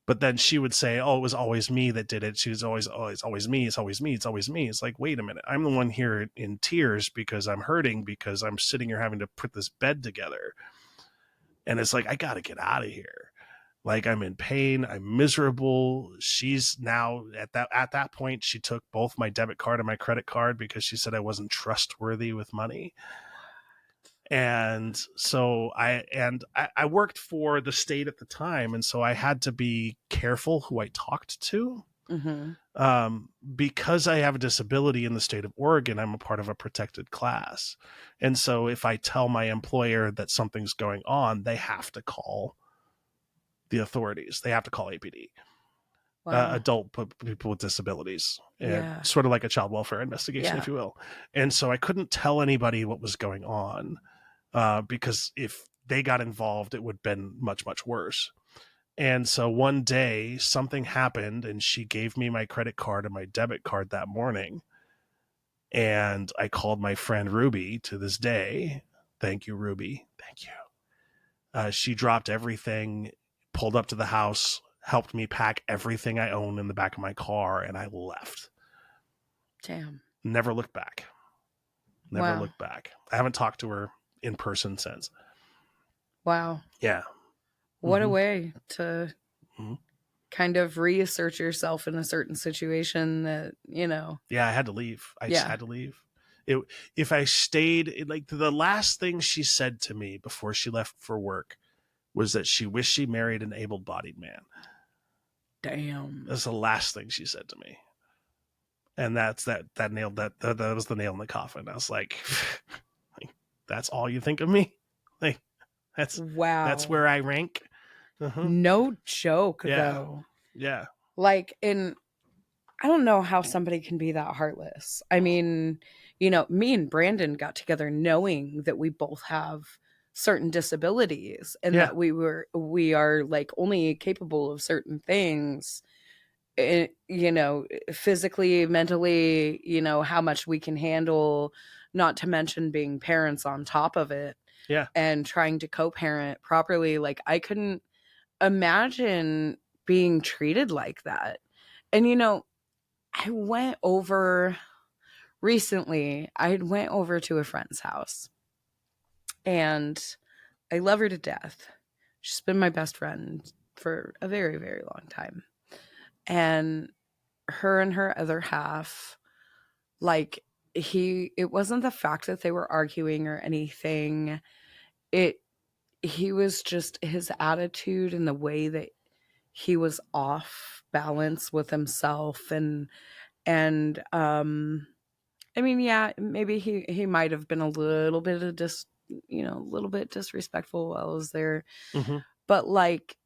But then she would say, "Oh, it was always me that did it." She was always, "Oh, it's always me. It's always me. It's always me." It's like, wait a minute. I'm the one here in tears because I'm hurting, because I'm sitting here having to put this bed together. And it's like, I got to get out of here. Like, I'm in pain. I'm miserable. She's now at that point, she took both my debit card and my credit card because she said I wasn't trustworthy with money. And so I worked for the state at the time, and so I had to be careful who I talked to. Because I have a disability in the state of Oregon, I'm a part of a protected class. And so if I tell my employer that something's going on, they have to call the authorities. They have to call APD.
Wow.
Adult people with disabilities,
Yeah.
sort of like a child welfare investigation,
Yeah.
if you will. And so I couldn't tell anybody what was going on, because if they got involved, it would have been much, much worse. And so one day something happened, and she gave me my credit card and my debit card that morning. And I called my friend Ruby to this day. Thank you, Ruby. Thank you. She dropped everything, pulled up to the house, helped me pack everything I own in the back of my car, and I left.
Damn.
Never looked back. Never
Wow.
looked back. I haven't talked to her in person since.
Wow.
Yeah.
What a
Mhm.
way to
Mhm.
kind of reassert yourself in a certain situation that, you know.
Yeah, I had to leave. I just had to leave. If I stayed, like the last thing she said to me before she left for work was that she wished she married an able-bodied man.
Damn.
That's the last thing she said to me. And that nailed that was the nail in the coffin. I was like, that's all you think of me? Like, that's where I rank. Uh-huh.
No joke,
Yeah.
though.
Yeah.
Like, I don't know how somebody can be that heartless. I mean, you know, me and Brandon got together knowing that we both have certain disabilities, and
Yeah.
that we are like only capable of certain things, you know, physically, mentally, you know, how much we can handle, not to mention being parents on top of it.
Yeah.
And trying to co-parent properly. Like, I couldn't imagine being treated like that. And, you know, I went over to a friend's house, and I love her to death. She's been my best friend for a very, very long time. And her and her other half, like, it wasn't the fact that they were arguing or anything. He was just, his attitude and the way that he was off balance with himself, and I mean, yeah, maybe he might have been a little bit of a little bit disrespectful while I was there, but like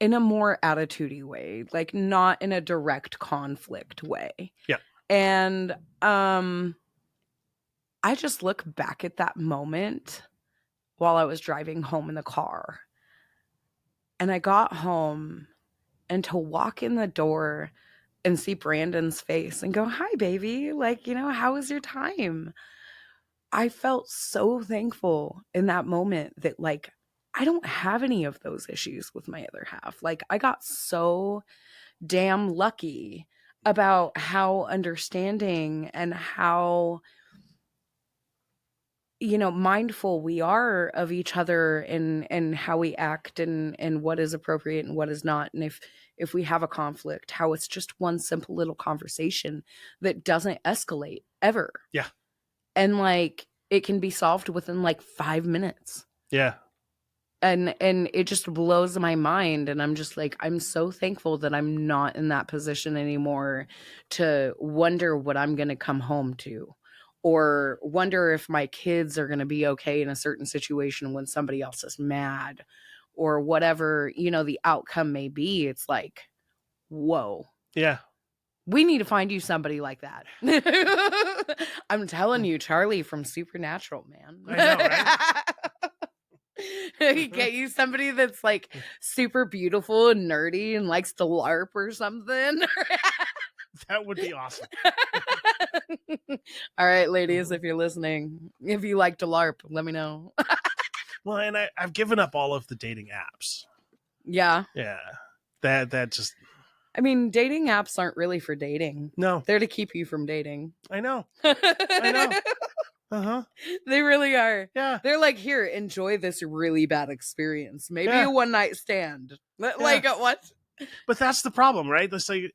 in a more attitudey way, like not in a direct conflict way.
Yeah.
And I just look back at that moment while I was driving home in the car, and I got home, and to walk in the door and see Brandon's face and go, "Hi, baby. Like, you know, how was your time?" I felt so thankful in that moment that, like, I don't have any of those issues with my other half. Like, I got so damn lucky about how understanding and how, mindful we are of each other and how we act and what is appropriate and what is not. And if we have a conflict, how it's just one simple little conversation that doesn't escalate ever.
Yeah.
And like it can be solved within like 5 minutes.
Yeah.
And it just blows my mind. And I'm just like, I'm so thankful that I'm not in that position anymore to wonder what I'm going to come home to, or wonder if my kids are going to be okay in a certain situation when somebody else is mad, or whatever, the outcome may be. It's like, whoa.
Yeah.
We need to find you somebody like that. I'm telling you, Charlie from Supernatural, man.
I know, right?
Get you somebody that's like super beautiful and nerdy and likes to LARP or something.
That would be awesome.
All right, ladies, if you're listening, if you like to LARP, let me know.
Well, and I've given up all of the dating apps.
Yeah.
Yeah. That just...
I mean, dating apps aren't really for dating.
No.
They're to keep you from dating.
I know. I know. Uh-huh.
They really are.
Yeah.
They're like, here, enjoy this really bad experience. Maybe
Yeah.
a one-night stand. Like, what?
But that's the problem, right? Let's say,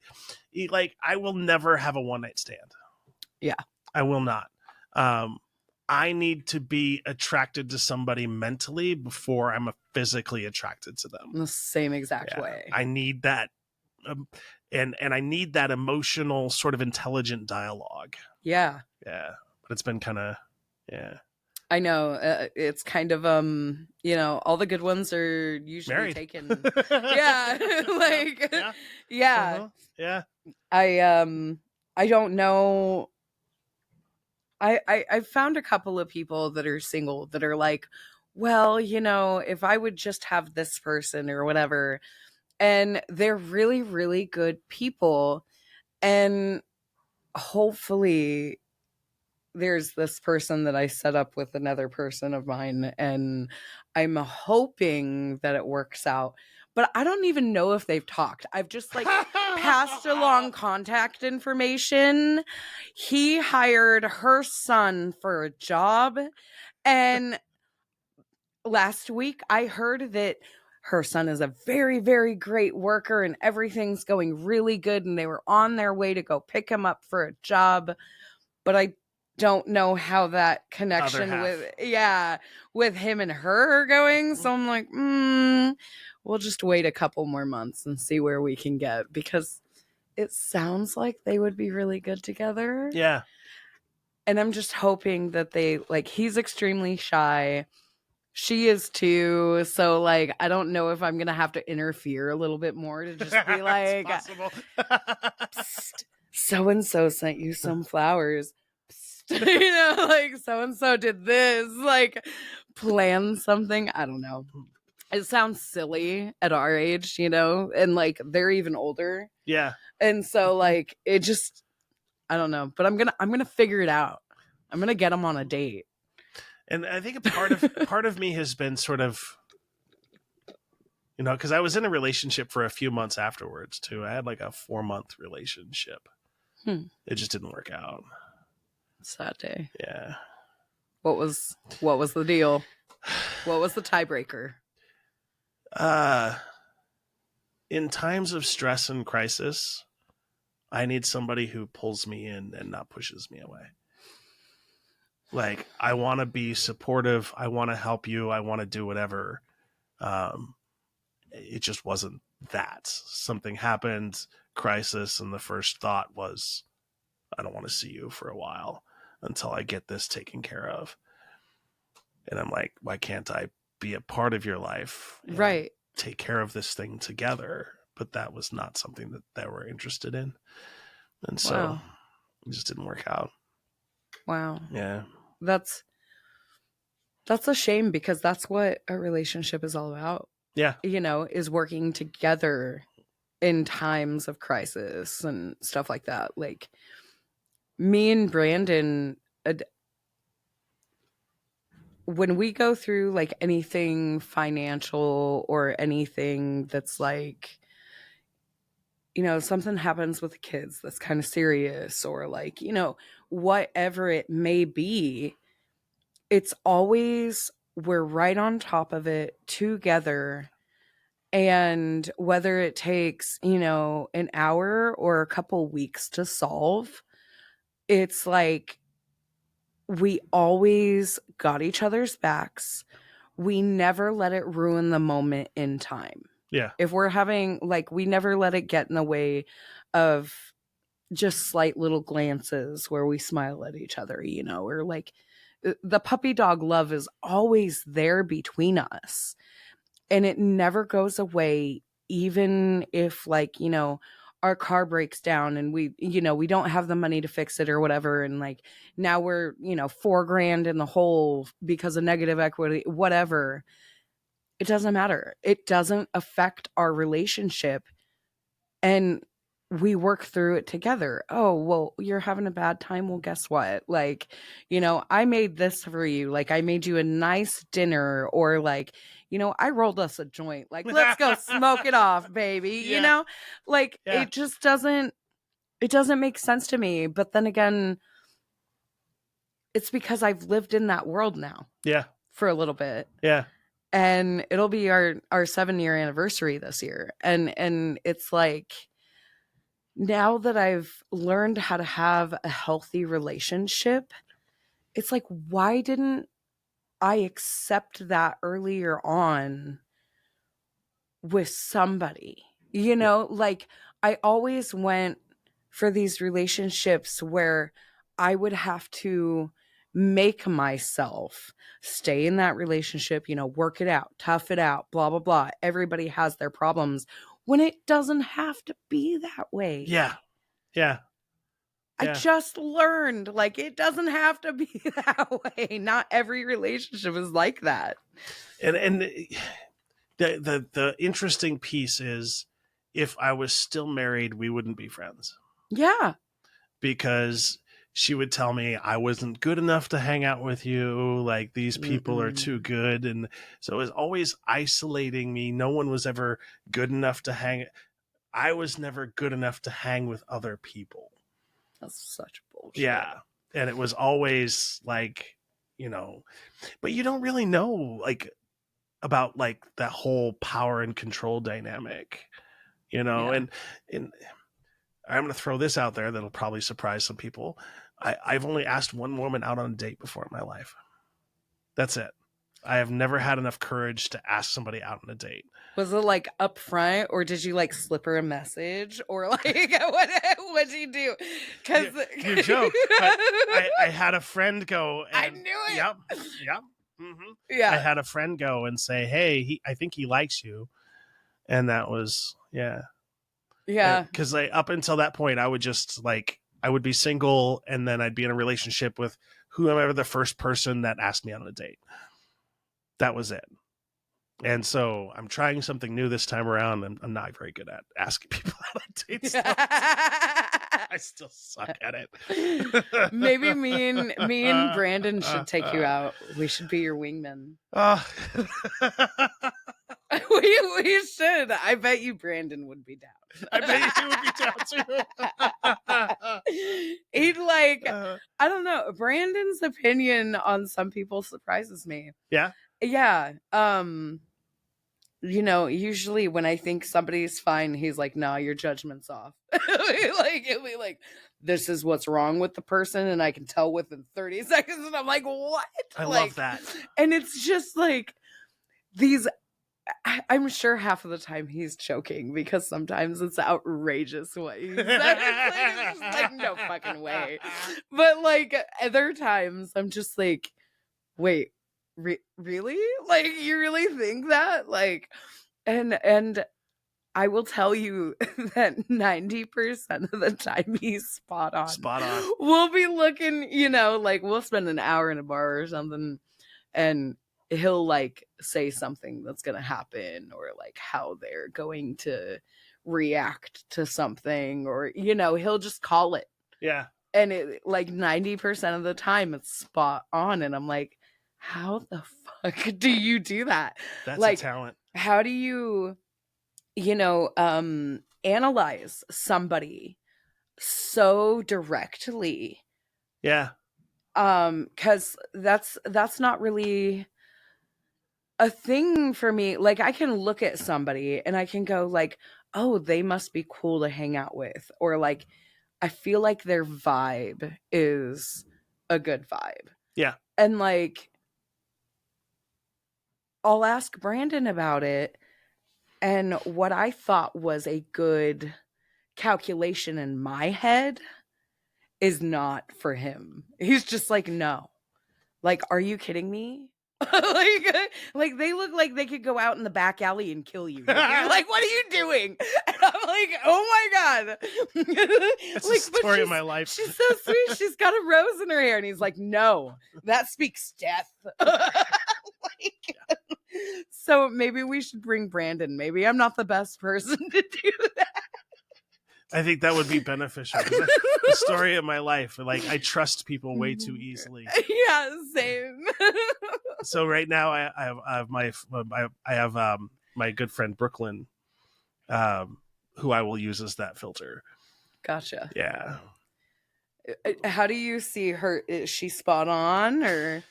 like, I will never have a one-night stand.
Yeah.
I will not. I need to be attracted to somebody mentally before I'm physically attracted to them.
In the same exact way.
I need that. And I need that emotional sort of intelligent dialogue.
Yeah.
Yeah. But it's been kind of, yeah.
I know. It's kind of, all the good ones are usually
Married.
taken. Yeah. Like, yeah.
Uh-huh. Yeah.
I don't know. I found a couple of people that are single that are like, well, if I would just have this person or whatever. And they're really, really good people. And hopefully there's this person that I set up with another person of mine. And I'm hoping that it works out. But I don't even know if they've talked. I've just like passed along contact information. He hired her son for a job. And last week I heard that her son is a very, very great worker and everything's going really good. And they were on their way to go pick him up for a job. But I don't know how that connection with him and her are going. So I'm like, we'll just wait a couple more months and see where we can get, because it sounds like they would be really good together.
Yeah.
And I'm just hoping that he's extremely shy. She is too. So like, I don't know if I'm going to have to interfere a little bit more to just be like, so-and-so sent you some flowers. Like so-and-so did this, like plan something. I don't know. It sounds silly at our age, and like they're even older.
Yeah.
And so like, it just, I don't know, but I'm going to figure it out. I'm going to get them on a date.
And I think a part of me has been sort of, because I was in a relationship for a few months afterwards too. I had like a 4-month relationship. It just didn't work out.
Sad day.
Yeah.
What was the deal? What was the tiebreaker?
In times of stress and crisis, I need somebody who pulls me in and not pushes me away. Like, I want to be supportive. I want to help you. I want to do whatever. It just wasn't that. Something happened, crisis, and the first thought was, I don't want to see you for a while until I get this taken care of. And I'm like, why can't I be a part of your life?
Right.
Take care of this thing together. But that was not something that they were interested in. And so it just didn't work out.
Wow.
Yeah.
That's a shame, because that's what a relationship is all about.
Yeah.
Is working together in times of crisis and stuff like that. Like me and Brandon, when we go through like anything financial or anything that's like, something happens with the kids that's kind of serious, or like, whatever it may be, it's always, we're right on top of it together. And whether it takes, an hour or a couple weeks to solve, it's like we always got each other's backs. We never let it ruin the moment in time.
Yeah.
If we're having, like, we never let it get in the way of just slight little glances where we smile at each other, or like the puppy dog love is always there between us. And it never goes away, even if, like, our car breaks down and we don't have the money to fix it or whatever. And like, now we're, $4,000 in the hole because of negative equity, whatever. It doesn't matter. It doesn't affect our relationship. And we work through it together. Oh, well, you're having a bad time. Well, guess what? Like, I made this for you. Like, I made you a nice dinner, or like, I rolled us a joint. Like, let's go smoke it off, baby.
Yeah.
Like,
Yeah.
it just doesn't make sense to me. But then again, it's because I've lived in that world now.
Yeah.
For a little bit.
Yeah.
And it'll be our 7-year anniversary this year. And it's like, now that I've learned how to have a healthy relationship, it's like, why didn't I accept that earlier on with somebody? Like, I always went for these relationships where I would have to make myself stay in that relationship, work it out, tough it out, blah, blah, blah. Everybody has their problems, when it doesn't have to be that way.
Yeah. Yeah.
I just learned, like, it doesn't have to be that way. Not every relationship is like that.
And the interesting piece is, if I was still married, we wouldn't be friends.
Yeah.
Because she would tell me I wasn't good enough to hang out with you. Like, these people are too good. And so it was always isolating me. No one was ever good enough to hang. I was never good enough to hang with other people.
That's such bullshit.
Yeah. And it was always like, but you don't really know, like, about like that whole power and control dynamic,
Yeah.
and I'm going to throw this out there that'll probably surprise some people. I've only asked one woman out on a date before in my life. That's it. I have never had enough courage to ask somebody out on a date.
Was it like up front, or did you like slip her a message, or like what did you do? Because
you joke. I had a friend go. And,
I knew it.
Yep. Mm-hmm.
Yeah.
I had a friend go and say, "Hey, I think he likes you," and that was
Yeah.
Because up until that point, I would just I would be single, and then I'd be in a relationship with whoever the first person that asked me on a date. That was it. And so I'm trying something new this time around, and I'm not very good at asking people out on dates. I still suck at it.
Maybe me and Brandon should take you out. We should be your wingmen. We should. I bet you Brandon would be down.
I bet you would be down too.
He'd like, I don't know. Brandon's opinion on some people surprises me.
Yeah.
Yeah. Usually when I think somebody's fine, he's like, "No, your judgment's off." He'll be like, "This is what's wrong with the person, and I can tell within 30 seconds." And I'm like, "What?"
I love that.
And it's just like these. I'm sure half of the time he's joking, because sometimes it's outrageous what he says. It's just like, no fucking way. But like other times, I'm just like, wait. Really? Like, you really think that? Like, and I will tell you that 90% of the time he's spot on.
Spot on.
We'll be looking, like we'll spend an hour in a bar or something, and he'll like say something that's gonna happen, or like how they're going to react to something, or he'll just call it.
Yeah.
And it like 90% of the time it's spot on, and I'm like, how the fuck do you do that?
That's
like,
a talent.
How do you, analyze somebody so directly?
Yeah.
Because that's not really a thing for me. Like, I can look at somebody and I can go like, oh, they must be cool to hang out with, or like, I feel like their vibe is a good vibe.
Yeah.
And like, I'll ask Brandon about it, and what I thought was a good calculation in my head is not for him. He's just like, no. Like, are you kidding me? like they look like they could go out in the back alley and kill you. You're like, what are you doing? And I'm like, oh my God.
That's
like,
the story of my life.
She's so sweet. She's got a rose in her hair. And he's like, no, that speaks death. Like, so maybe we should bring Brandon. Maybe I'm not the best person to do that.
I think that would be beneficial. The story of my life. Like, I trust people way too easily.
Yeah, same.
So right now I have my good friend Brooklyn, who I will use as that filter.
Gotcha.
Yeah.
How do you see her? Is she spot on, or?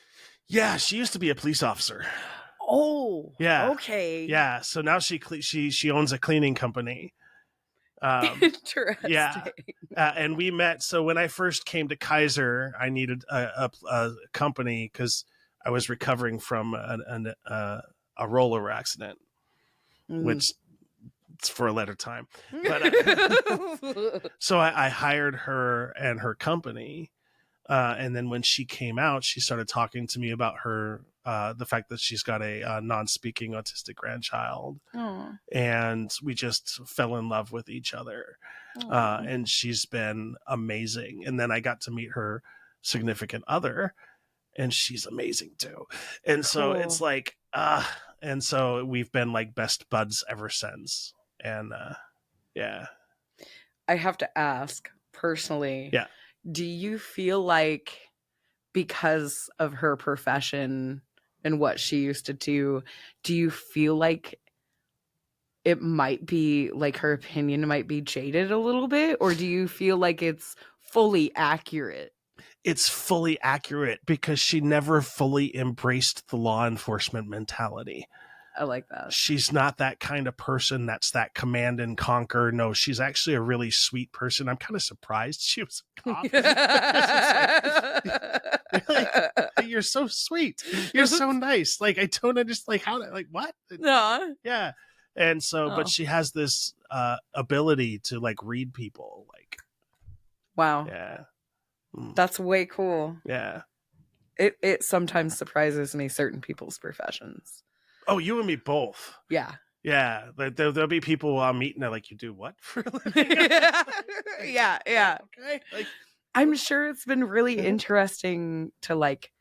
Yeah, she used to be a police officer.
Oh,
yeah.
Okay.
Yeah. So now she owns a cleaning company.
Interesting.
Yeah. And we met. So when I first came to Kaiser, I needed a company because I was recovering from a rollover accident, which it's for a later time. But so I hired her and her company. And then when she came out, she started talking to me about her, the fact that she's got a non-speaking autistic grandchild. Aww. And we just fell in love with each other. And she's been amazing. And then I got to meet her significant other, and she's amazing too. And so it's like, and so we've been like best buds ever since. And yeah.
I have to ask personally.
Yeah.
Do you feel like, because of her profession and what she used to do you feel like it might be like her opinion might be jaded a little bit, or do you feel like it's fully accurate?
It's fully accurate because she never fully embraced the law enforcement mentality.
I like that.
She's not that kind of person that's that command and conquer. No, she's actually a really sweet person. I'm kind of surprised she was a cop. You're so sweet. You're so nice. Like, I don't understand, like, how, like, what?
No.
Yeah. And so, but she has this ability to like read people. Like,
wow.
Yeah.
That's way cool.
Yeah.
It sometimes surprises me, certain people's professions.
Oh, you and me both.
Yeah.
Yeah. There'll be people I'm meeting that like, you do what for a living?
Yeah.
Okay. Like,
I'm sure it's been really interesting to like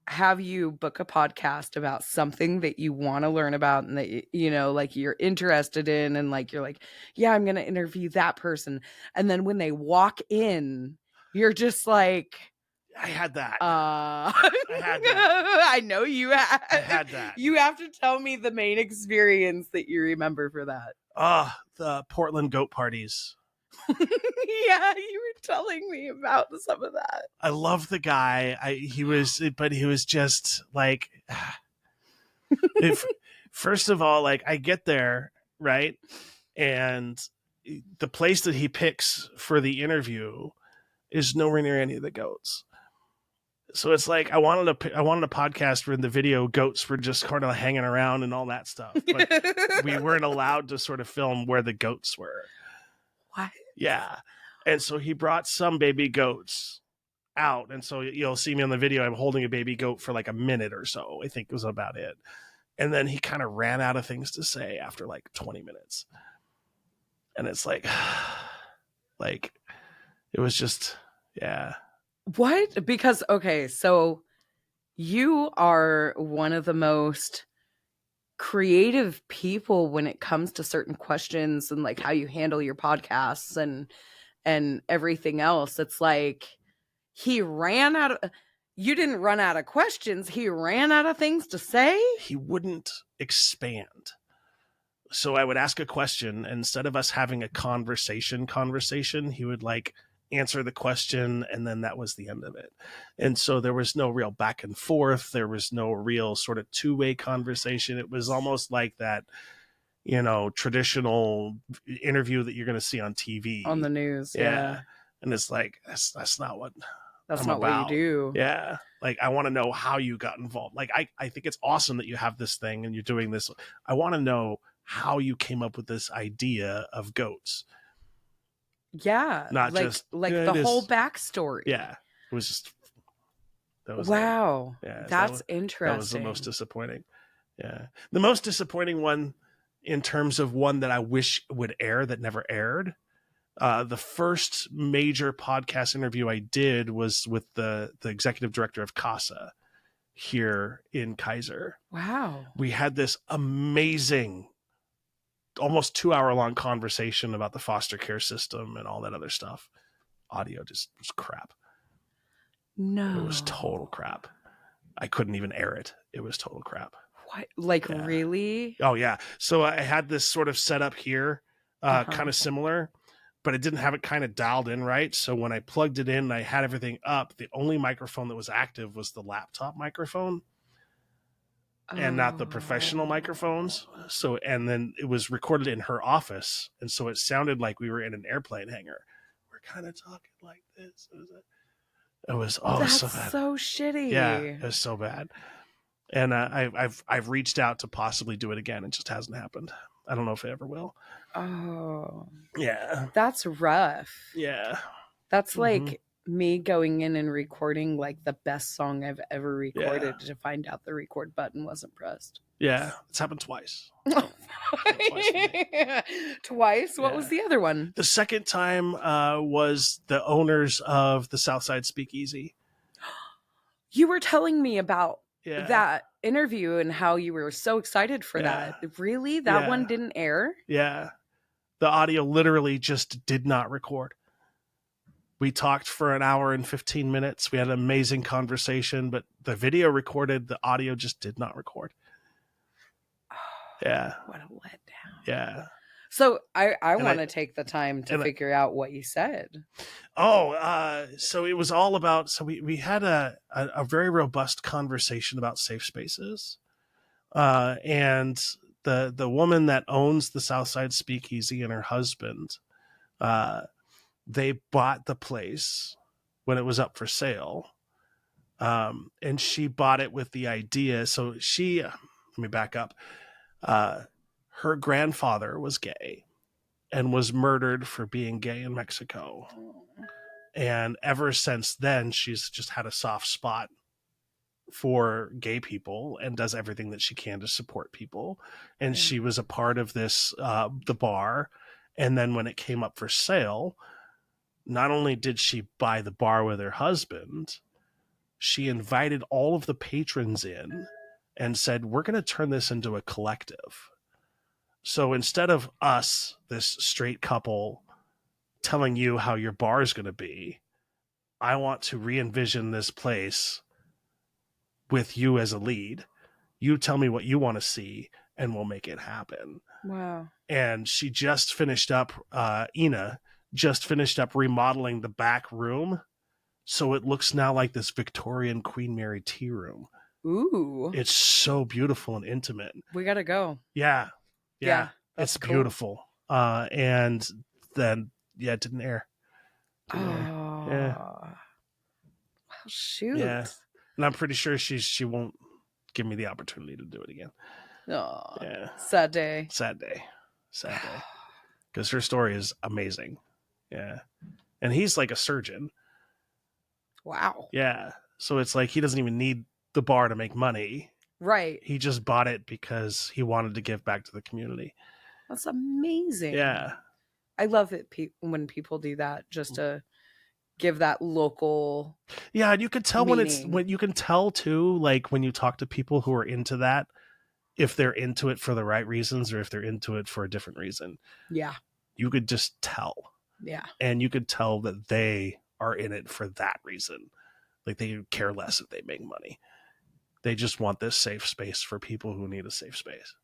have you book a podcast about something that you want to learn about and that, you know, like you're interested in, and like you're like, yeah, I'm going to interview that person. And then when they walk in, you're just like,
I had that.
I
had that.
I know you had.
I had that.
You have to tell me the main experience that you remember for that.
The Portland goat parties.
Yeah, you were telling me about some of that.
I love the guy. He was just like, first of all, like, I get there, right? And the place that he picks for the interview is nowhere near any of the goats. So it's like, I wanted a podcast where in the video goats were just kind of hanging around and all that stuff, but we weren't allowed to sort of film where the goats were.
What?
Yeah. And so he brought some baby goats out. And so you'll see me on the video. I'm holding a baby goat for like a minute or so. I think it was about it. And then he kind of ran out of things to say after like 20 minutes. And it's like, like, it was just, yeah.
What? Because, okay, so you are one of the most creative people when it comes to certain questions and like how you handle your podcasts and everything else. It's like he ran out of, you didn't run out of questions. He ran out of things to say.
He wouldn't expand. So I would ask a question, and instead of us having a conversation, he would like answer the question, and then that was the end of it. And so there was no real back and forth. There was no real sort of two-way conversation. It was almost like that, traditional interview that you're going to see on TV.
On the news, yeah.
And it's like, that's not what
That's
I'm
not
about.
what you do.
Yeah. Like, I want to know how you got involved. Like, I think it's awesome that you have this thing and you're doing this. I want to know how you came up with this idea of goats.
Yeah.
Not
like
just
the whole backstory.
Yeah. It was just, that was
wow.
Yeah.
That's interesting.
That was the most disappointing. Yeah. The most disappointing one, in terms of one that I wish would air that never aired. The first major podcast interview I did was with the executive director of CASA here in Kaiser.
Wow.
We had this amazing, almost 2-hour-long conversation about the foster care system and all that other stuff. Audio just was crap.
No.
It was total crap. I couldn't even air it. It was total crap.
What? Like, really?
Oh, yeah. So I had this sort of setup here, kind of similar, but it didn't have it kind of dialed in right. So when I plugged it in and I had everything up, the only microphone that was active was the laptop microphone and not the professional microphones. So, and then it was recorded in her office. And so it sounded like we were in an airplane hangar. We're kind of talking like this. It was
That's
so bad.
So shitty.
Yeah, it was so bad. And I've reached out to possibly do it again. It just hasn't happened. I don't know if it ever will.
Oh.
Yeah.
That's rough.
Yeah.
That's like me going in and recording like the best song I've ever recorded to find out the record button wasn't pressed.
Yeah. It's happened twice.
Twice? What was the other one?
The second time was the owners of the Southside Speakeasy.
You were telling me about that interview and how you were so excited for that. Really? That one didn't air?
Yeah. The audio literally just did not record. We talked for an hour and 15 minutes. We had an amazing conversation, but the video recorded, the audio just did not record. Yeah.
What a letdown.
Yeah.
So I want to take the time to figure out what you said.
So it was all about, so we had a very robust conversation about safe spaces. And the woman that owns the Southside Speakeasy and her husband, they bought the place when it was up for sale. And she bought it with the idea. So let me back up. Her grandfather was gay and was murdered for being gay in Mexico. And ever since then, she's just had a soft spot for gay people and does everything that she can to support people. And she was a part of this, the bar. And then when it came up for sale, not only did she buy the bar with her husband, she invited all of the patrons in and said, we're going to turn this into a collective. So instead of us, this straight couple, telling you how your bar is going to be, I want to re-envision this place with you as a lead. You tell me what you want to see, and we'll make it happen.
Wow.
And she just finished up, Ina just finished up remodeling the back room. So it looks now like this Victorian Queen Mary tea room.
Ooh.
It's so beautiful and intimate.
We got to go.
Yeah.
Yeah.
It's beautiful. And then, it didn't air. Yeah.
Well, shoot.
Yeah. And I'm pretty sure she won't give me the opportunity to do it again.
Oh,
yeah.
Sad day.
Sad day. Because her story is amazing. Yeah. And he's like a surgeon.
Wow.
Yeah. So it's like he doesn't even need the bar to make money.
Right.
He just bought it because he wanted to give back to the community.
That's amazing.
Yeah.
I love it when people do that, just to give that local.
Yeah, and you could tell
meaning.
when you can tell too, like when you talk to people who are into that, if they're into it for the right reasons or if they're into it for a different reason.
Yeah.
You could just tell.
Yeah.
And you could tell that they are in it for that reason. Like they care less if they make money. They just want this safe space for people who need a safe space.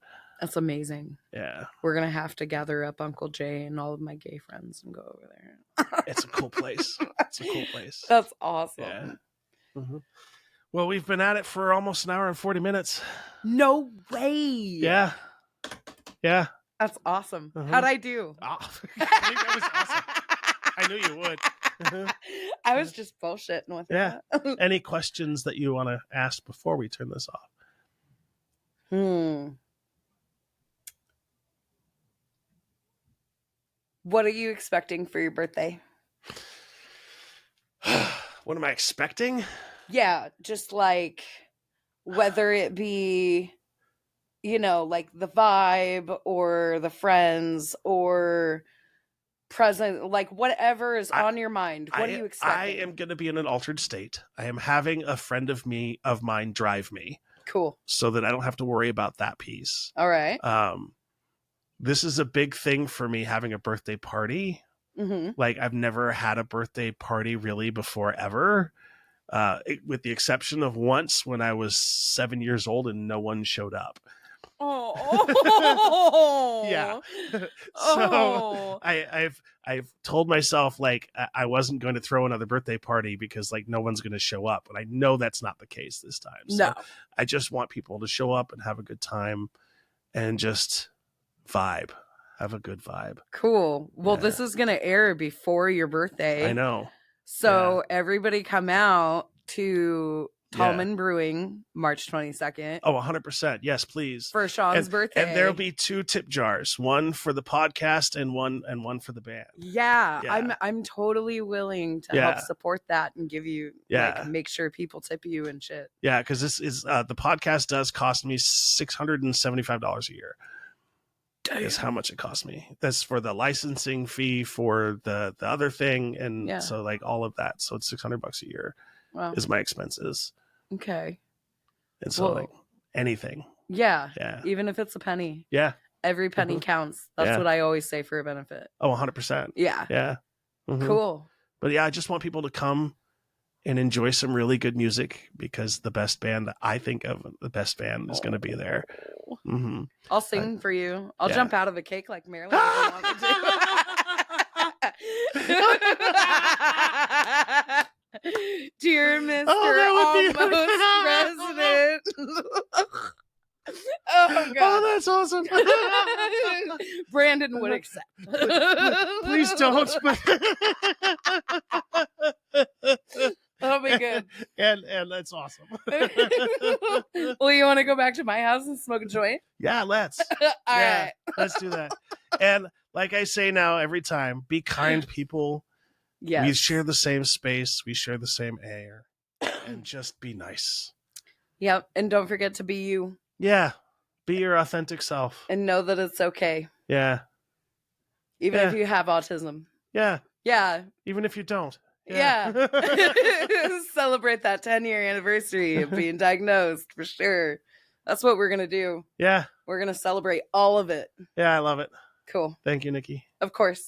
That's amazing.
Yeah.
We're going to have to gather up Uncle Jay and all of my gay friends and go over there.
It's a cool place. It's a cool place.
That's awesome.
Yeah. Mm-hmm. Well, we've been at it for almost an hour and 40 minutes.
No way.
Yeah. Yeah.
That's awesome.
Uh-huh.
How'd I do?
Oh, that was awesome. I knew you would.
I was just bullshitting with
Yeah.
that.
Any questions that you want to ask before we turn this off?
What are you expecting for your birthday?
What am I expecting?
Yeah, just like whether it be, like the vibe or the friends or present, like whatever is on your mind. What are you expecting?
I am going to be in an altered state. I am having a friend of mine drive me.
Cool.
So that I don't have to worry about that piece.
All right.
This is a big thing for me, having a birthday party.
Mm-hmm.
Like, I've never had a birthday party really before, ever. With the exception of once when I was 7 years old and no one showed up.
Oh.
Yeah. So I've told myself, like, I wasn't going to throw another birthday party because, like, no one's going to show up. And I know that's not the case this time. So
No.
I just want people to show up and have a good time and just vibe. Have a good vibe.
Cool. Well,
Yeah.
this is going to air before your birthday.
I know.
So everybody come out to Tallman Brewing, March 22nd.
Oh, 100%. Yes, please.
For Shawn's birthday.
And there'll be 2 tip jars, one for the podcast and one for the band.
Yeah.
Yeah.
I'm totally willing to help support that and give you, like, make sure people tip you and shit.
Yeah, because this is the podcast does cost me $675 a year.
Damn.
Is how much it cost me. That's for the licensing fee for the other thing, and so, like, all of that. So it's $600 a year.
Wow.
Is my expenses.
Okay.
And so, like, anything.
Yeah.
Yeah.
Even if it's a penny.
Yeah.
Every penny counts. That's what I always say for a benefit.
Oh, 100%.
Yeah.
Yeah. Mm-hmm.
Cool.
But yeah, I just want people to come and enjoy some really good music, because the best band that I think of, the best band is going to be there. Mm-hmm.
I'll sing for you. I'll jump out of a cake like Marilyn. Dear Mr. Almost President. Oh, God.
Oh, that's awesome.
Brandon would accept.
Please don't.
That'll be good.
And that's awesome.
Well, you want to go back to my house and smoke a joint?
Yeah, let's.
All right.
Let's do that. And like I say now every time, be kind, people.
Yes.
We share the same space. We share the same air. And just be nice.
Yep. And don't forget to be you.
Yeah. Be your authentic self.
And know that it's okay.
Yeah.
Even if you have autism.
Yeah.
Yeah.
Even if you don't.
Yeah. Celebrate that 10-year anniversary of being diagnosed, for sure. That's what we're going to do.
Yeah.
We're going to celebrate all of it.
Yeah, I love it.
Cool.
Thank you, Nikki.
Of course.